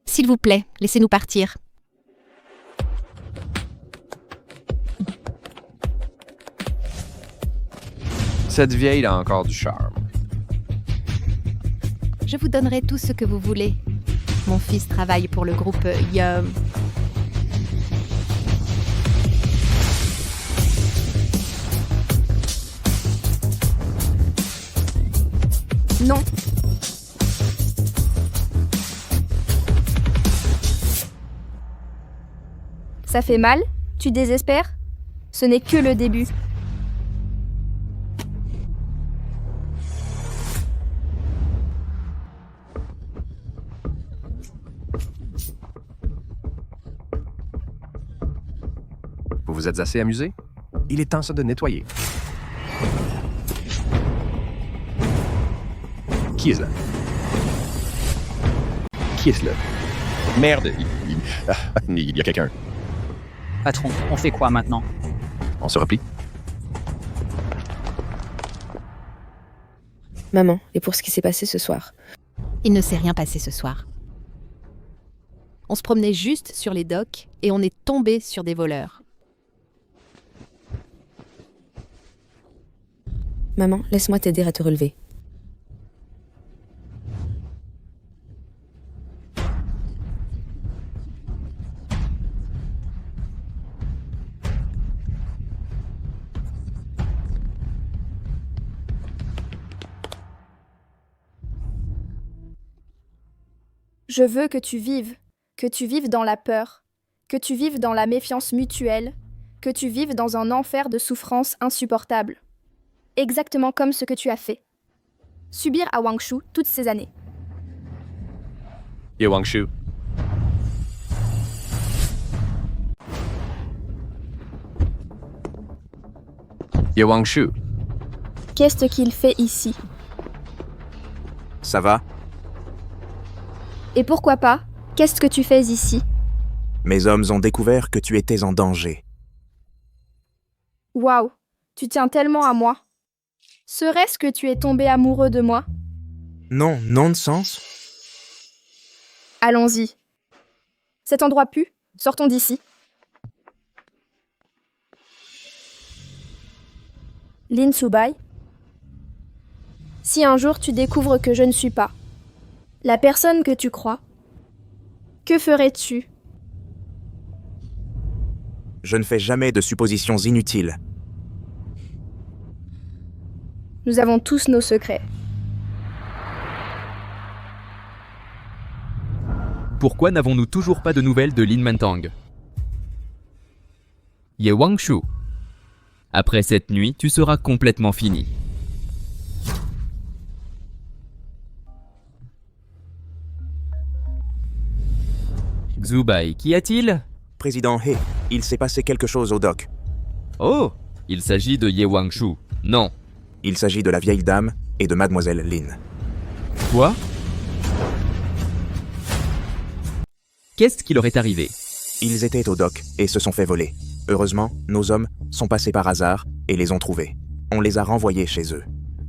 S'il vous plaît, laissez-nous partir. Cette vieille a encore du charme. Je vous donnerai tout ce que vous voulez. Mon fils travaille pour le groupe Yum. Non. Ça fait mal? Tu désespères? Ce n'est que le début. Vous vous êtes assez amusé? Il est temps ça de nettoyer. Qui est là? Qui est là? Merde, il y a quelqu'un. Patron, on fait quoi maintenant? On se replie? Maman, et pour ce qui s'est passé ce soir? Il ne s'est rien passé ce soir. On se promenait juste sur les docks et on est tombé sur des voleurs. Maman, laisse-moi t'aider à te relever. Je veux que tu vives dans la peur, que tu vives dans la méfiance mutuelle, que tu vives dans un enfer de souffrance insupportable. Exactement comme ce que tu as fait. Subir à Wangshu toutes ces années. Ye Wangshu. Ye Wangshu. Qu'est-ce qu'il fait ici? Ça va? Et pourquoi pas? Qu'est-ce que tu fais ici? Mes hommes ont découvert que tu étais en danger. Waouh, tu tiens tellement à moi. Serait-ce que tu es tombé amoureux de moi? Non, nonsense. Allons-y. Cet endroit pue, sortons d'ici. Lin Subai, si un jour tu découvres que je ne suis pas la personne que tu crois, que ferais-tu? Je ne fais jamais de suppositions inutiles. Nous avons tous nos secrets. Pourquoi n'avons-nous toujours pas de nouvelles de Lin Mantang? Ye Wangshu. Après cette nuit, tu seras complètement fini. Zubai, qu'y a-t-il? Président He, il s'est passé quelque chose au dock. Oh, il s'agit de Ye Wangshu. Non. Il s'agit de la vieille dame et de mademoiselle Lin. Quoi? Qu'est-ce qui leur est arrivé? Ils étaient au dock et se sont fait voler. Heureusement, nos hommes sont passés par hasard et les ont trouvés. On les a renvoyés chez eux.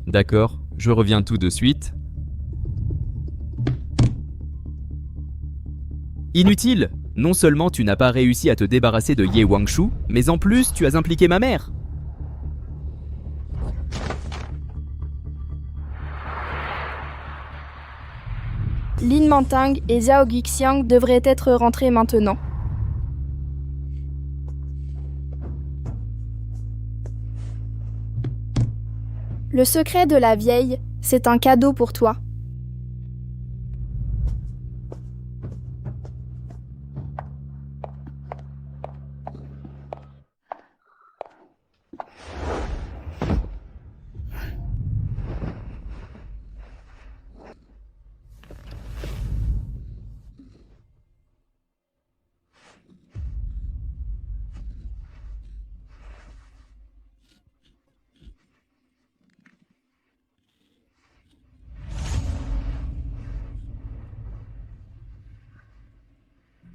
D'accord, je reviens tout de suite. Inutile! Non seulement tu n'as pas réussi à te débarrasser de Ye Wangshu, mais en plus tu as impliqué ma mère. Lin Mantang et Zhao Guixiang devraient être rentrés maintenant. Le secret de la vieille, c'est un cadeau pour toi.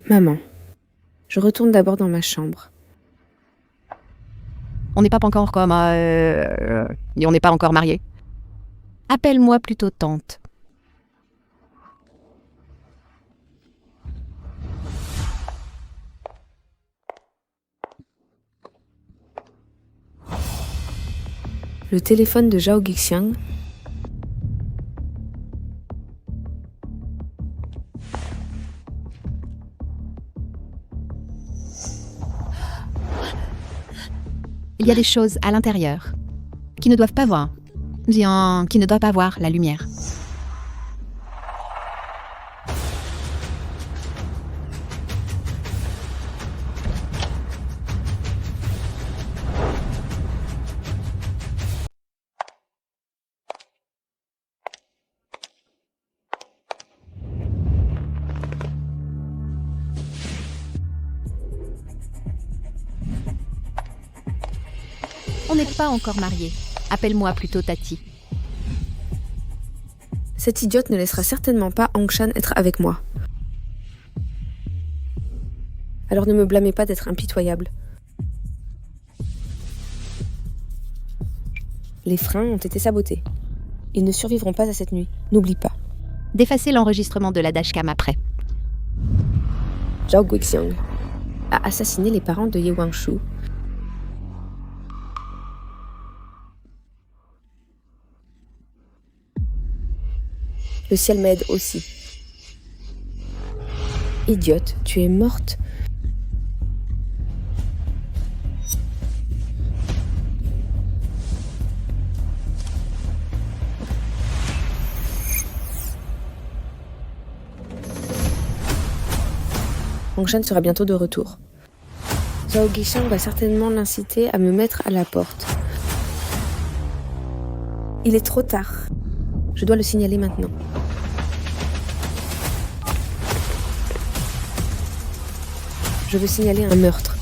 Maman, je retourne d'abord dans ma chambre. On n'est pas encore comme... on n'est pas encore mariés. Appelle-moi plutôt tante. Le téléphone de Zhao Guixiang. Il y a des choses à l'intérieur qui ne doivent pas voir. Bien, qui ne doivent pas voir la lumière. On n'est pas encore mariés. Appelle-moi plutôt Tati. Cette idiote ne laissera certainement pas Hongshan être avec moi. Alors ne me blâmez pas d'être impitoyable. Les freins ont été sabotés. Ils ne survivront pas à cette nuit. N'oublie pas. D'effacer l'enregistrement de la dashcam après. Zhao Guixiang a assassiné les parents de Ye Wangshu. Le ciel m'aide aussi. Idiote, tu es morte. Hongshan sera bientôt de retour. Zhao Guixiang va certainement l'inciter à me mettre à la porte. Il est trop tard. Je dois le signaler maintenant. Je veux signaler un meurtre.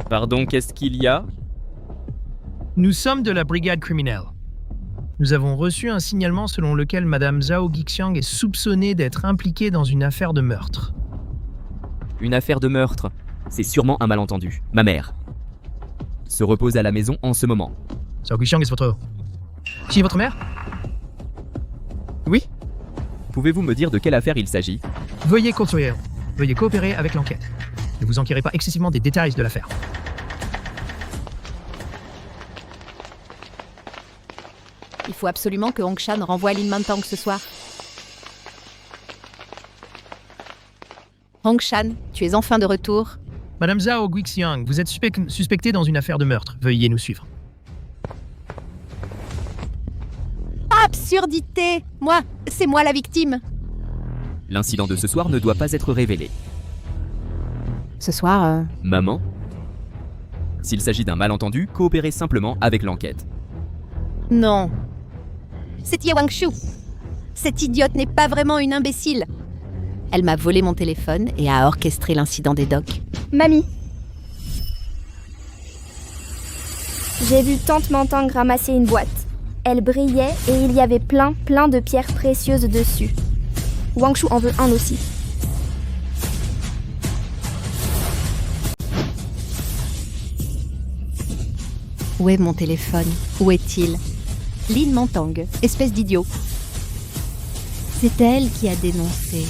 Pardon, qu'est-ce qu'il y a? Nous sommes de la brigade criminelle. Nous avons reçu un signalement selon lequel Madame Zhao Guixiang est soupçonnée d'être impliquée dans une affaire de meurtre. Une affaire de meurtre? C'est sûrement un malentendu. Ma mère se repose à la maison en ce moment. Zhao Guixiang est votre... Qui est votre mère? Oui? Pouvez-vous me dire de quelle affaire il s'agit? Veuillez coopérer avec l'enquête. Ne vous enquérez pas excessivement des détails de l'affaire. Il faut absolument que Hongshan renvoie Lin Mantang ce soir. Hongshan, tu es enfin de retour. Madame Zhao Guixiang, vous êtes suspectée dans une affaire de meurtre. Veuillez nous suivre. Absurdité! C'est moi la victime. L'incident de ce soir ne doit pas être révélé. Ce soir, Maman? S'il s'agit d'un malentendu, coopérez simplement avec l'enquête. Non. C'est Ye Wangshu. Cette idiote n'est pas vraiment une imbécile. Elle m'a volé mon téléphone et a orchestré l'incident des docks. Mamie. J'ai vu tante Mantang ramasser une boîte. Elle brillait et il y avait plein de pierres précieuses dessus. Wangshu en veut un aussi. Où est mon téléphone? Où est-il? Lin Mantang, espèce d'idiot. C'est elle qui a dénoncé.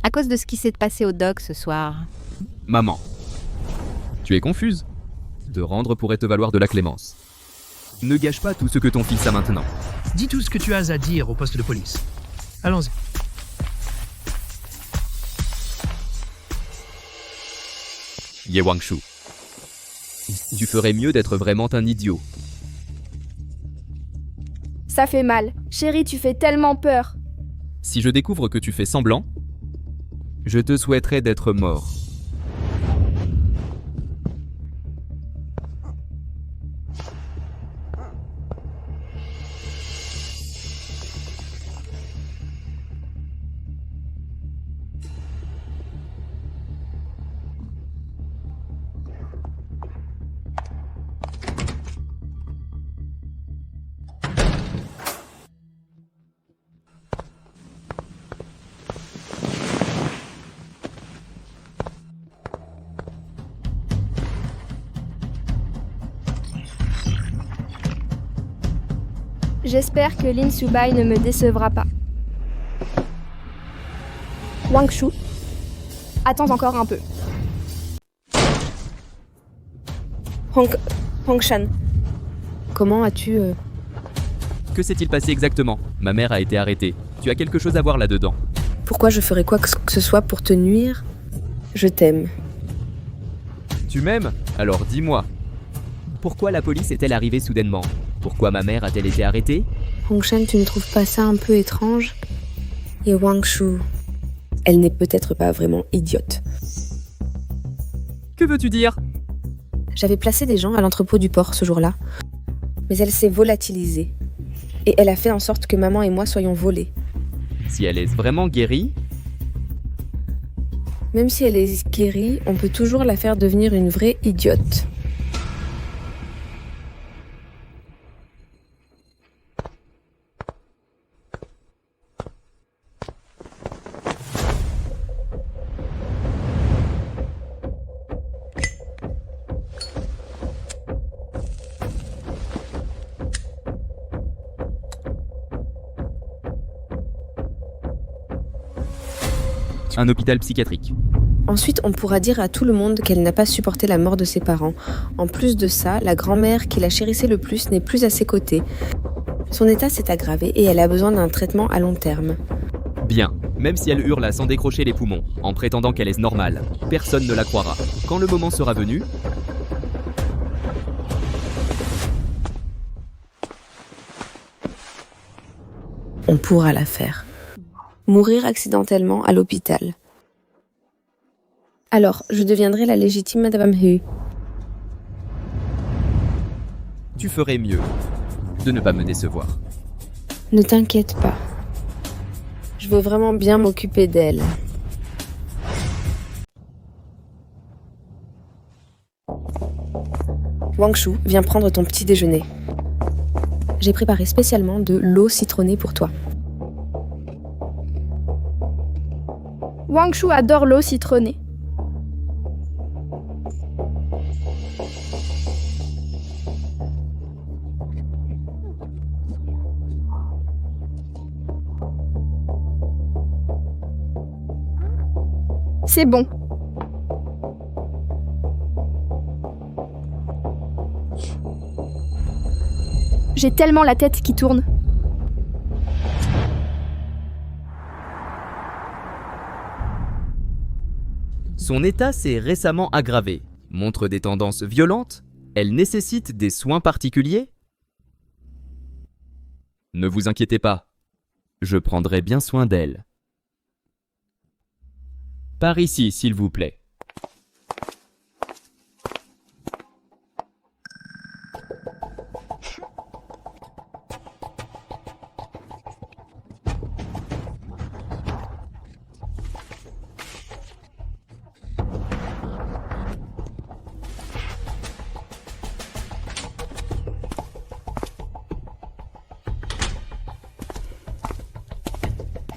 À cause de ce qui s'est passé au dock ce soir. Maman, tu es confuse. De rendre pourrait te valoir de la clémence. Ne gâche pas tout ce que ton fils a maintenant. Dis tout ce que tu as à dire au poste de police. Allons-y. Ye Wangshu, tu ferais mieux d'être vraiment un idiot. Ça fait mal. Chérie, tu fais tellement peur. Si je découvre que tu fais semblant, je te souhaiterais d'être mort. J'espère que Lin Subai ne me décevra pas. Wangshu, attends encore un peu. Hongshan, comment as-tu... Que s'est-il passé exactement? Ma mère a été arrêtée. Tu as quelque chose à voir là-dedans. Pourquoi je ferais quoi que ce soit pour te nuire? Je t'aime. Tu m'aimes? Alors dis-moi. Pourquoi la police est-elle arrivée soudainement? Pourquoi ma mère a-t-elle été arrêtée? Hongshan, tu ne trouves pas ça un peu étrange? Et Wangshu, elle n'est peut-être pas vraiment idiote. Que veux-tu dire? J'avais placé des gens à l'entrepôt du port ce jour-là, mais elle s'est volatilisée. Et elle a fait en sorte que maman et moi soyons volés. Si elle est vraiment guérie? Même si elle est guérie, on peut toujours la faire devenir une vraie idiote. Un hôpital psychiatrique. Ensuite, on pourra dire à tout le monde qu'elle n'a pas supporté la mort de ses parents. En plus de ça, la grand-mère qui la chérissait le plus n'est plus à ses côtés. Son état s'est aggravé et elle a besoin d'un traitement à long terme. Bien, même si elle hurle à s'en décrocher les poumons, en prétendant qu'elle est normale, personne ne la croira. Quand le moment sera venu... on pourra la faire. Mourir accidentellement à l'hôpital. Alors, je deviendrai la légitime Madame Hu. Tu ferais mieux de ne pas me décevoir. Ne t'inquiète pas. Je veux vraiment bien m'occuper d'elle. Wangshu, viens prendre ton petit déjeuner. J'ai préparé spécialement de l'eau citronnée pour toi. Wangshu adore l'eau citronnée. C'est bon. J'ai tellement la tête qui tourne. Son état s'est récemment aggravé, montre des tendances violentes, elle nécessite des soins particuliers. Ne vous inquiétez pas, je prendrai bien soin d'elle. Par ici, s'il vous plaît.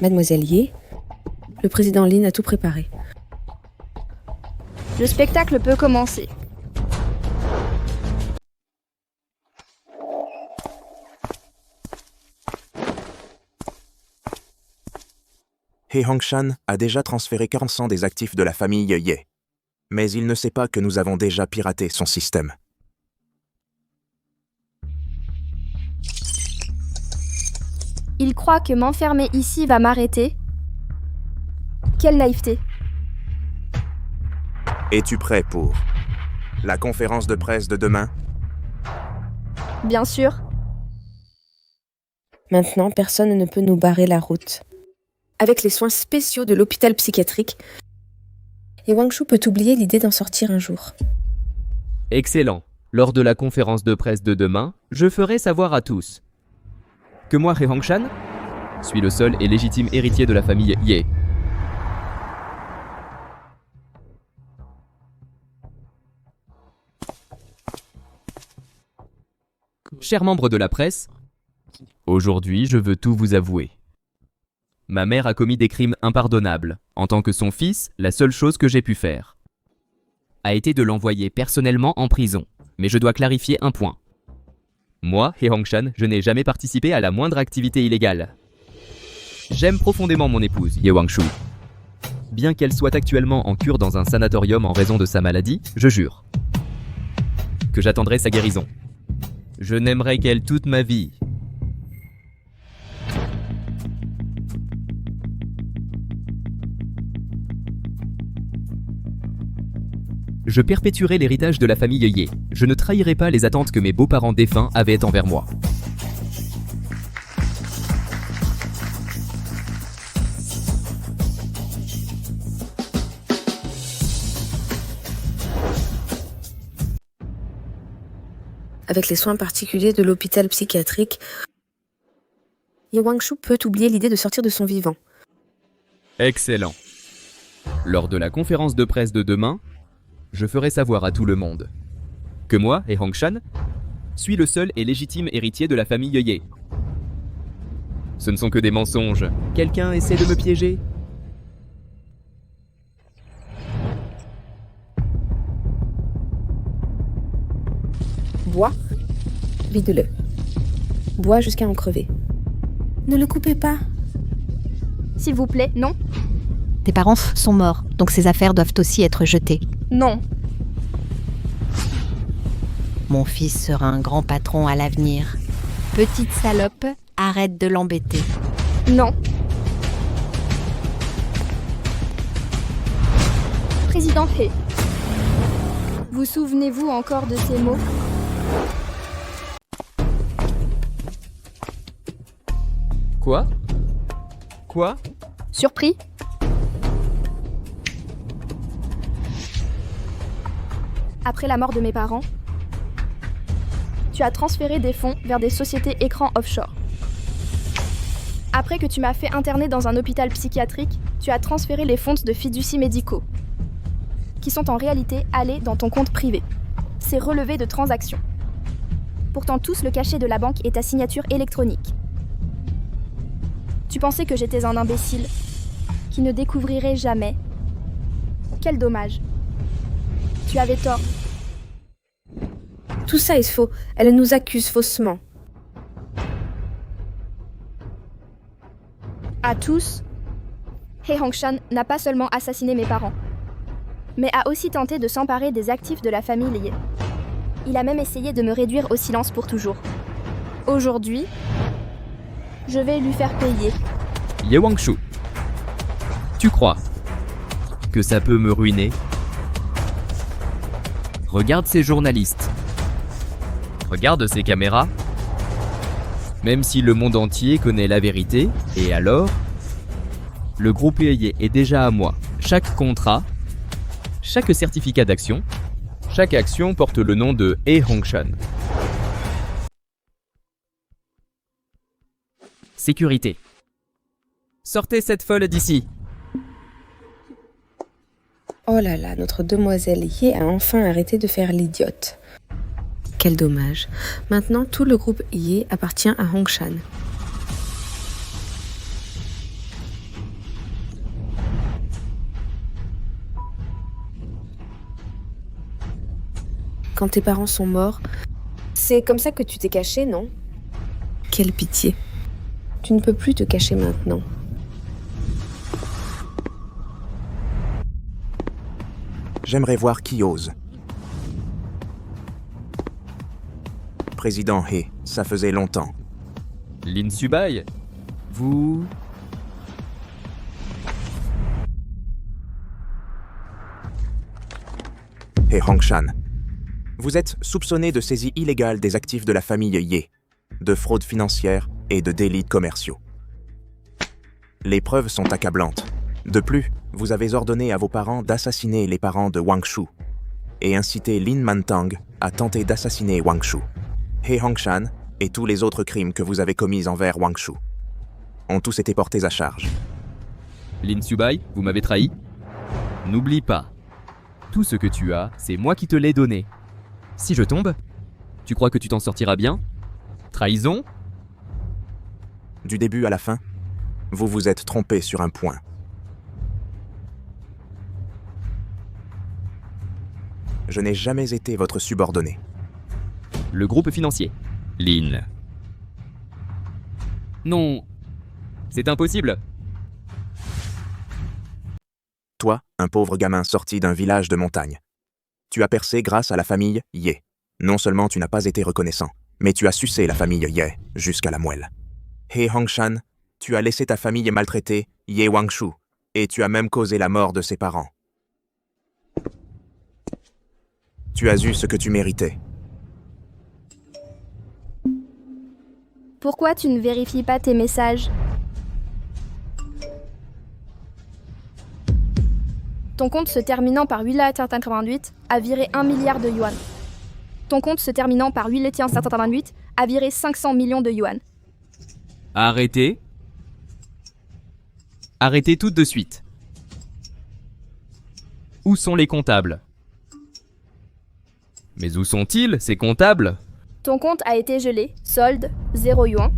Mademoiselle Ye, le président Lin a tout préparé. Le spectacle peut commencer. He Hongshan a déjà transféré 40% des actifs de la famille Ye. Mais il ne sait pas que nous avons déjà piraté son système. Il croit que m'enfermer ici va m'arrêter. Quelle naïveté. Es-tu prêt pour la conférence de presse de demain? Bien sûr. Maintenant, personne ne peut nous barrer la route. Avec les soins spéciaux de l'hôpital psychiatrique, et Wangshu peut oublier l'idée d'en sortir un jour. Excellent. Lors de la conférence de presse de demain, je ferai savoir à tous que moi, He Hongshan, suis le seul et légitime héritier de la famille Ye. Chers membres de la presse, aujourd'hui je veux tout vous avouer. Ma mère a commis des crimes impardonnables. En tant que son fils, la seule chose que j'ai pu faire a été de l'envoyer personnellement en prison. Mais je dois clarifier un point. Moi, He Hongshan, je n'ai jamais participé à la moindre activité illégale. J'aime profondément mon épouse, Ye Wangshu. Bien qu'elle soit actuellement en cure dans un sanatorium en raison de sa maladie, je jure que j'attendrai sa guérison. Je n'aimerai qu'elle toute ma vie. Je perpétuerai l'héritage de la famille Ye. Je ne trahirai pas les attentes que mes beaux-parents défunts avaient envers moi. Avec les soins particuliers de l'hôpital psychiatrique, Ye Wangshu peut oublier l'idée de sortir de son vivant. Excellent. Lors de la conférence de presse de demain, je ferai savoir à tout le monde que moi, He Hongshan, suis le seul et légitime héritier de la famille Ye. Ce ne sont que des mensonges. Quelqu'un essaie de me piéger? Bois, vide-le. Bois jusqu'à en crever. Ne le coupez pas. S'il vous plaît, non? Tes parents sont morts, donc ces affaires doivent aussi être jetées. Non. Mon fils sera un grand patron à l'avenir. Petite salope, arrête de l'embêter. Non. Président He, vous souvenez-vous encore de ces mots? Quoi? Quoi? Surpris? Après la mort de mes parents, tu as transféré des fonds vers des sociétés écrans offshore. Après que tu m'as fait interner dans un hôpital psychiatrique, tu as transféré les fonds de fiducies médicaux, qui sont en réalité allés dans ton compte privé. C'est relevé de transactions. Pourtant, tous le cachet de la banque et ta signature électronique. Tu pensais que j'étais un imbécile, qui ne découvrirait jamais. Quel dommage. Tu avais tort. Tout ça est faux. Elle nous accuse faussement. À tous, He Hongshan n'a pas seulement assassiné mes parents, mais a aussi tenté de s'emparer des actifs de la famille Ye. Il a même essayé de me réduire au silence pour toujours. Aujourd'hui, je vais lui faire payer. Ye Wangshu, tu crois que ça peut me ruiner? Regarde ces journalistes. Regarde ces caméras. Même si le monde entier connaît la vérité, et alors, le groupe Ye est déjà à moi. Chaque contrat, chaque certificat d'action, chaque action porte le nom de He Hongshan. Sécurité. Sortez cette folle d'ici. Oh là là, notre demoiselle Ye a enfin arrêté de faire l'idiote. Quel dommage. Maintenant, tout le groupe Ye appartient à Hongshan. Quand tes parents sont morts, c'est comme ça que tu t'es caché, non? Quelle pitié. Tu ne peux plus te cacher maintenant. J'aimerais voir qui ose. Président He, ça faisait longtemps. Lin Subai, vous... He Hongshan. Vous êtes soupçonné de saisie illégale des actifs de la famille Ye, de fraude financière et de délits commerciaux. Les preuves sont accablantes. De plus, vous avez ordonné à vos parents d'assassiner les parents de Wang Shu et incité Lin Mantang à tenter d'assassiner Wang Shu. He Hongshan et tous les autres crimes que vous avez commis envers Wang Shu ont tous été portés à charge. Lin Subai, vous m'avez trahi. N'oublie pas, tout ce que tu as, c'est moi qui te l'ai donné. Si je tombe, tu crois que tu t'en sortiras bien? Trahison? Du début à la fin, vous vous êtes trompé sur un point. Je n'ai jamais été votre subordonné. Le groupe financier. Lin. Non. C'est impossible. Toi, un pauvre gamin sorti d'un village de montagne. Tu as percé grâce à la famille Ye. Non seulement tu n'as pas été reconnaissant, mais tu as sucé la famille Ye jusqu'à la moelle. He Hongshan, tu as laissé ta famille maltraiter Ye Wangshu, et tu as même causé la mort de ses parents. Tu as eu ce que tu méritais. Pourquoi tu ne vérifies pas tes messages? Ton compte se terminant par 8,88 a viré 1 milliard de yuan. Ton compte se terminant par 8,88 a viré 500 millions de yuan. Arrêtez. Arrêtez tout de suite. Où sont les comptables? Mais où sont-ils, ces comptables? Ton compte a été gelé, solde, 0 yuan.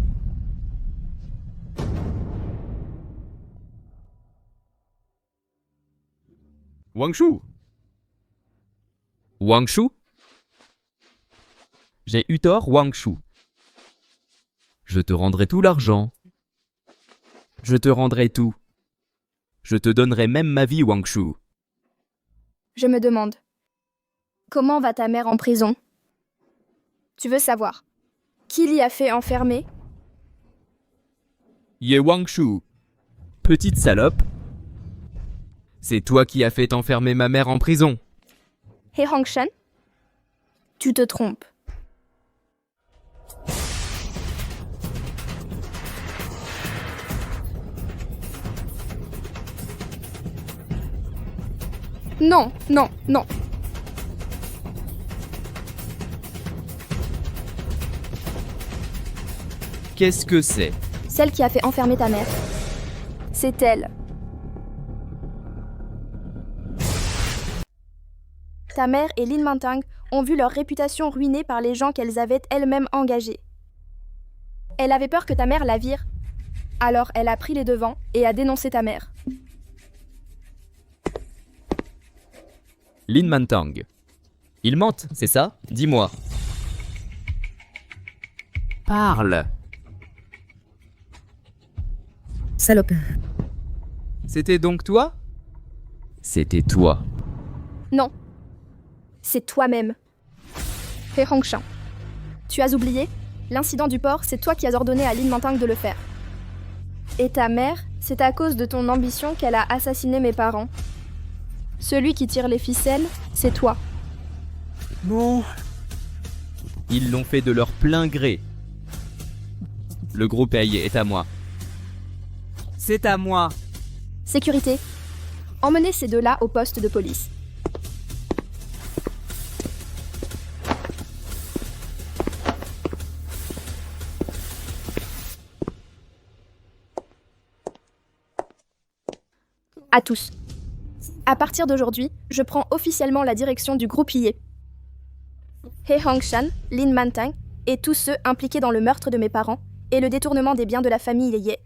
Wang Shu. Wang Shu? J'ai eu tort, Wang Shu. Je te rendrai tout l'argent. Je te rendrai tout. Je te donnerai même ma vie, Wang Shu. Je me demande, comment va ta mère en prison? Tu veux savoir, qui l'y a fait enfermer? Ye Wang Shu. Petite salope. C'est toi qui as fait enfermer ma mère en prison. He Hongshan, tu te trompes. Non, non, non. Qu'est-ce que c'est? Celle qui a fait enfermer ta mère. C'est elle. Ta mère et Lin Mantang ont vu leur réputation ruinée par les gens qu'elles avaient elles-mêmes engagés. Elle avait peur que ta mère la vire. Alors elle a pris les devants et a dénoncé ta mère. Lin Mantang. Ils mentent, c'est ça? Dis-moi. Parle. Salope. C'était donc toi? C'était toi. Non. C'est toi-même. He Hongshan. Tu as oublié? L'incident du port, c'est toi qui as ordonné à Lin Mantang de le faire. Et ta mère, c'est à cause de ton ambition qu'elle a assassiné mes parents. Celui qui tire les ficelles, c'est toi. Non. Ils l'ont fait de leur plein gré. Le groupe Ye est à moi. C'est à moi. Sécurité. Emmenez ces deux-là au poste de police. À tous. À partir d'aujourd'hui, je prends officiellement la direction du groupe Ye. Hye Hongshan, Lin Mantang et tous ceux impliqués dans le meurtre de mes parents et le détournement des biens de la famille Ye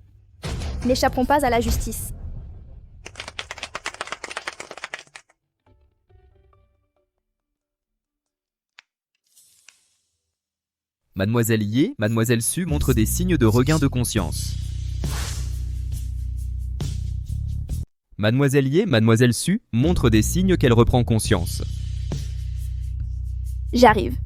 n'échapperont pas à la justice. Mademoiselle Ye, Mademoiselle Su montrent des signes de regain de conscience. Mademoiselle Ye, Mademoiselle Su montrent des signes qu'elle reprend conscience. J'arrive.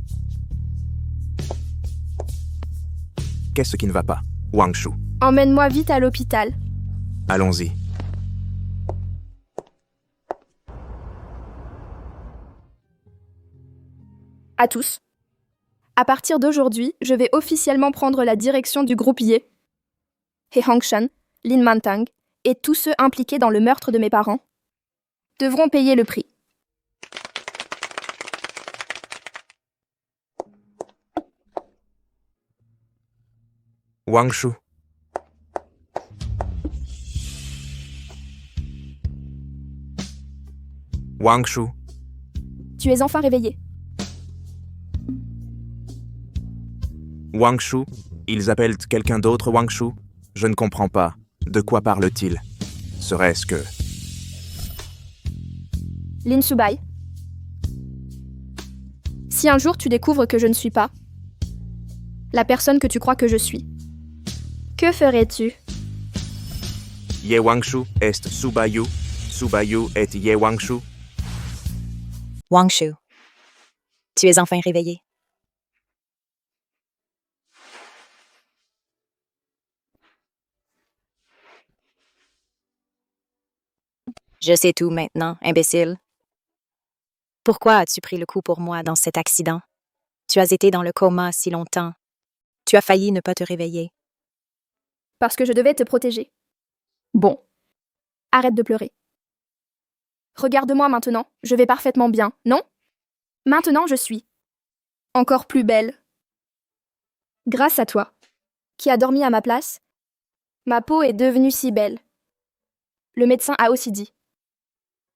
Qu'est-ce qui ne va pas, Wang Shu? Emmène-moi vite à l'hôpital. Allons-y. À tous. À partir d'aujourd'hui, je vais officiellement prendre la direction du groupe Ye. Hye Hongshan, Lin Mantang et tous ceux impliqués dans le meurtre de mes parents devront payer le prix. Wang Shu. Wang Shu. Tu es enfin réveillé. Wang Shu. Ils appellent quelqu'un d'autre Wang Shu? Je ne comprends pas. De quoi parle-t-il? Serait-ce que... Lin Subai. Si un jour tu découvres que je ne suis pas la personne que tu crois que je suis, que ferais-tu? Ye Wang Shu est Subayu. Subayu est Ye Wang Shu. Wang Shu, tu es enfin réveillé. Je sais tout maintenant, imbécile. Pourquoi as-tu pris le coup pour moi dans cet accident? Tu as été dans le coma si longtemps. Tu as failli ne pas te réveiller. Parce que je devais te protéger. Bon, arrête de pleurer. Regarde-moi maintenant, je vais parfaitement bien, non? Maintenant je suis encore plus belle. Grâce à toi, qui as dormi à ma place, ma peau est devenue si belle. Le médecin a aussi dit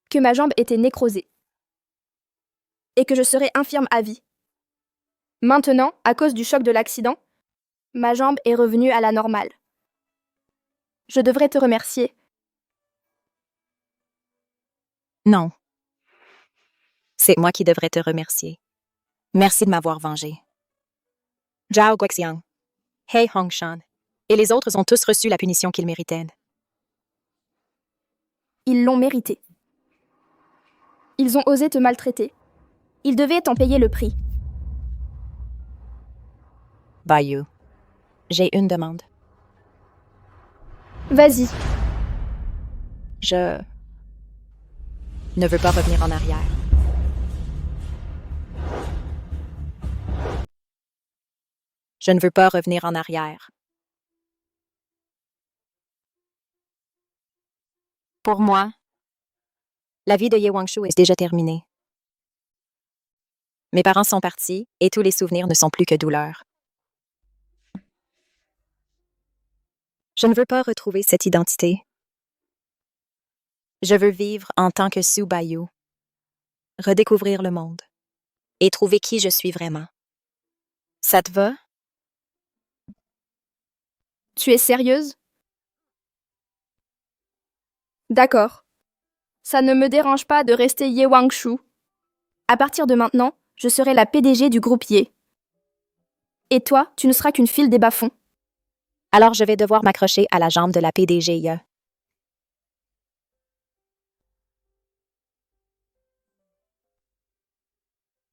que ma jambe était nécrosée et que je serais infirme à vie. Maintenant, à cause du choc de l'accident, ma jambe est revenue à la normale. Je devrais te remercier. Non. C'est moi qui devrais te remercier. Merci de m'avoir vengé. Zhao Guixiang, Hye Hongshan et les autres ont tous reçu la punition qu'ils méritaient. Ils l'ont mérité. Ils ont osé te maltraiter. Ils devaient en payer le prix. Bayou, j'ai une demande. Vas-y. Je ne veux pas revenir en arrière. Je ne veux pas revenir en arrière. Pour moi, la vie de Ye Wangshu est déjà terminée. Mes parents sont partis et tous les souvenirs ne sont plus que douleur. Je ne veux pas retrouver cette identité. Je veux vivre en tant que Su Bayou, redécouvrir le monde et trouver qui je suis vraiment. Ça te va? Tu es sérieuse? D'accord. Ça ne me dérange pas de rester Ye Wangshu. À partir de maintenant, je serai la PDG du groupe Ye. Et toi, tu ne seras qu'une file des bas-fonds. Alors je vais devoir m'accrocher à la jambe de la PDG Ye.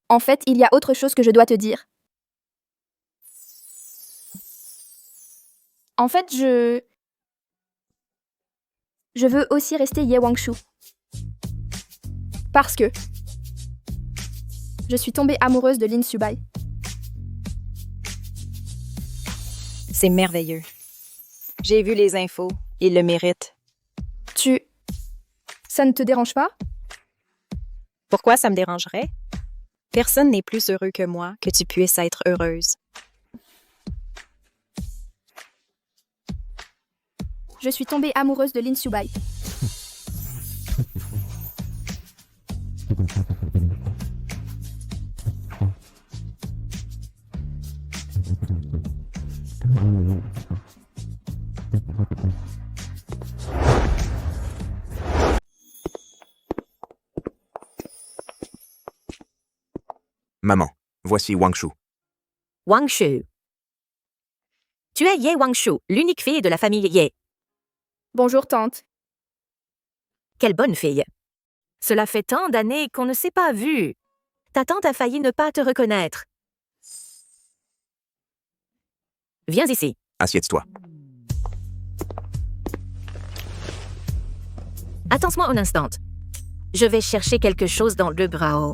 En fait, il y a autre chose que je dois te dire. En fait, je veux aussi rester Ye Wangshu. Parce que je suis tombée amoureuse de Lin Subai. C'est merveilleux. J'ai vu les infos. Il le mérite. Ça ne te dérange pas? Pourquoi ça me dérangerait? Personne n'est plus heureux que moi que tu puisses être heureuse. Je suis tombée amoureuse de Lin Subai. Maman, voici Wangshu. Wangshu. Tu es Ye Wangshu, l'unique fille de la famille Ye. Bonjour, tante. Quelle bonne fille. Cela fait tant d'années qu'on ne s'est pas vu. Ta tante a failli ne pas te reconnaître. Viens ici. Assieds-toi. Attends-moi un instant. Je vais chercher quelque chose dans le bureau.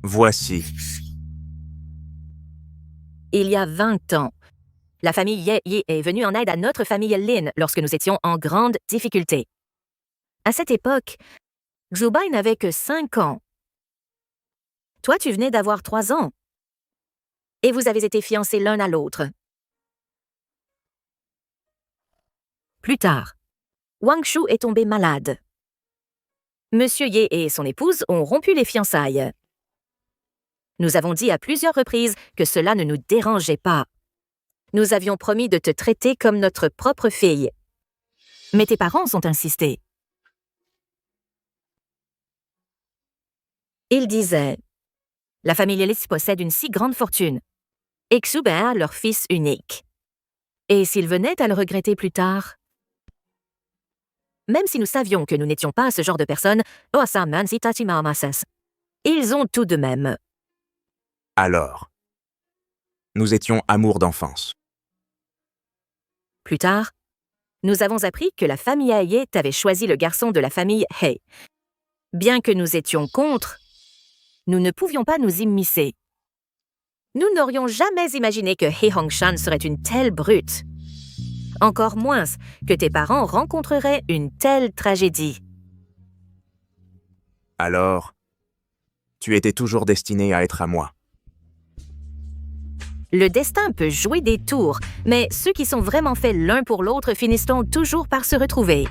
Voici. Il y a 20 ans, la famille Ye est venue en aide à notre famille Lin lorsque nous étions en grande difficulté. À cette époque, Xubai n'avait que 5 ans. Toi, tu venais d'avoir 3 ans. Et vous avez été fiancés l'un à l'autre. Plus tard, Wangshu est tombé malade. Monsieur Ye et son épouse ont rompu les fiançailles. Nous avons dit à plusieurs reprises que cela ne nous dérangeait pas. Nous avions promis de te traiter comme notre propre fille. Mais tes parents ont insisté. Ils disaient, la famille Ellis possède une si grande fortune, et Xubai a leur fils unique. Et s'ils venaient à le regretter plus tard? Même si nous savions que nous n'étions pas ce genre de personnes, ils ont tout de même. Alors, nous étions amours d'enfance. Plus tard, nous avons appris que la famille Ye avait choisi le garçon de la famille He. Bien que nous étions contre, nous ne pouvions pas nous immiscer. Nous n'aurions jamais imaginé que He Hongshan serait une telle brute. Encore moins que tes parents rencontreraient une telle tragédie. Alors, tu étais toujours destiné à être à moi. Le destin peut jouer des tours, mais ceux qui sont vraiment faits l'un pour l'autre finissent toujours par se retrouver.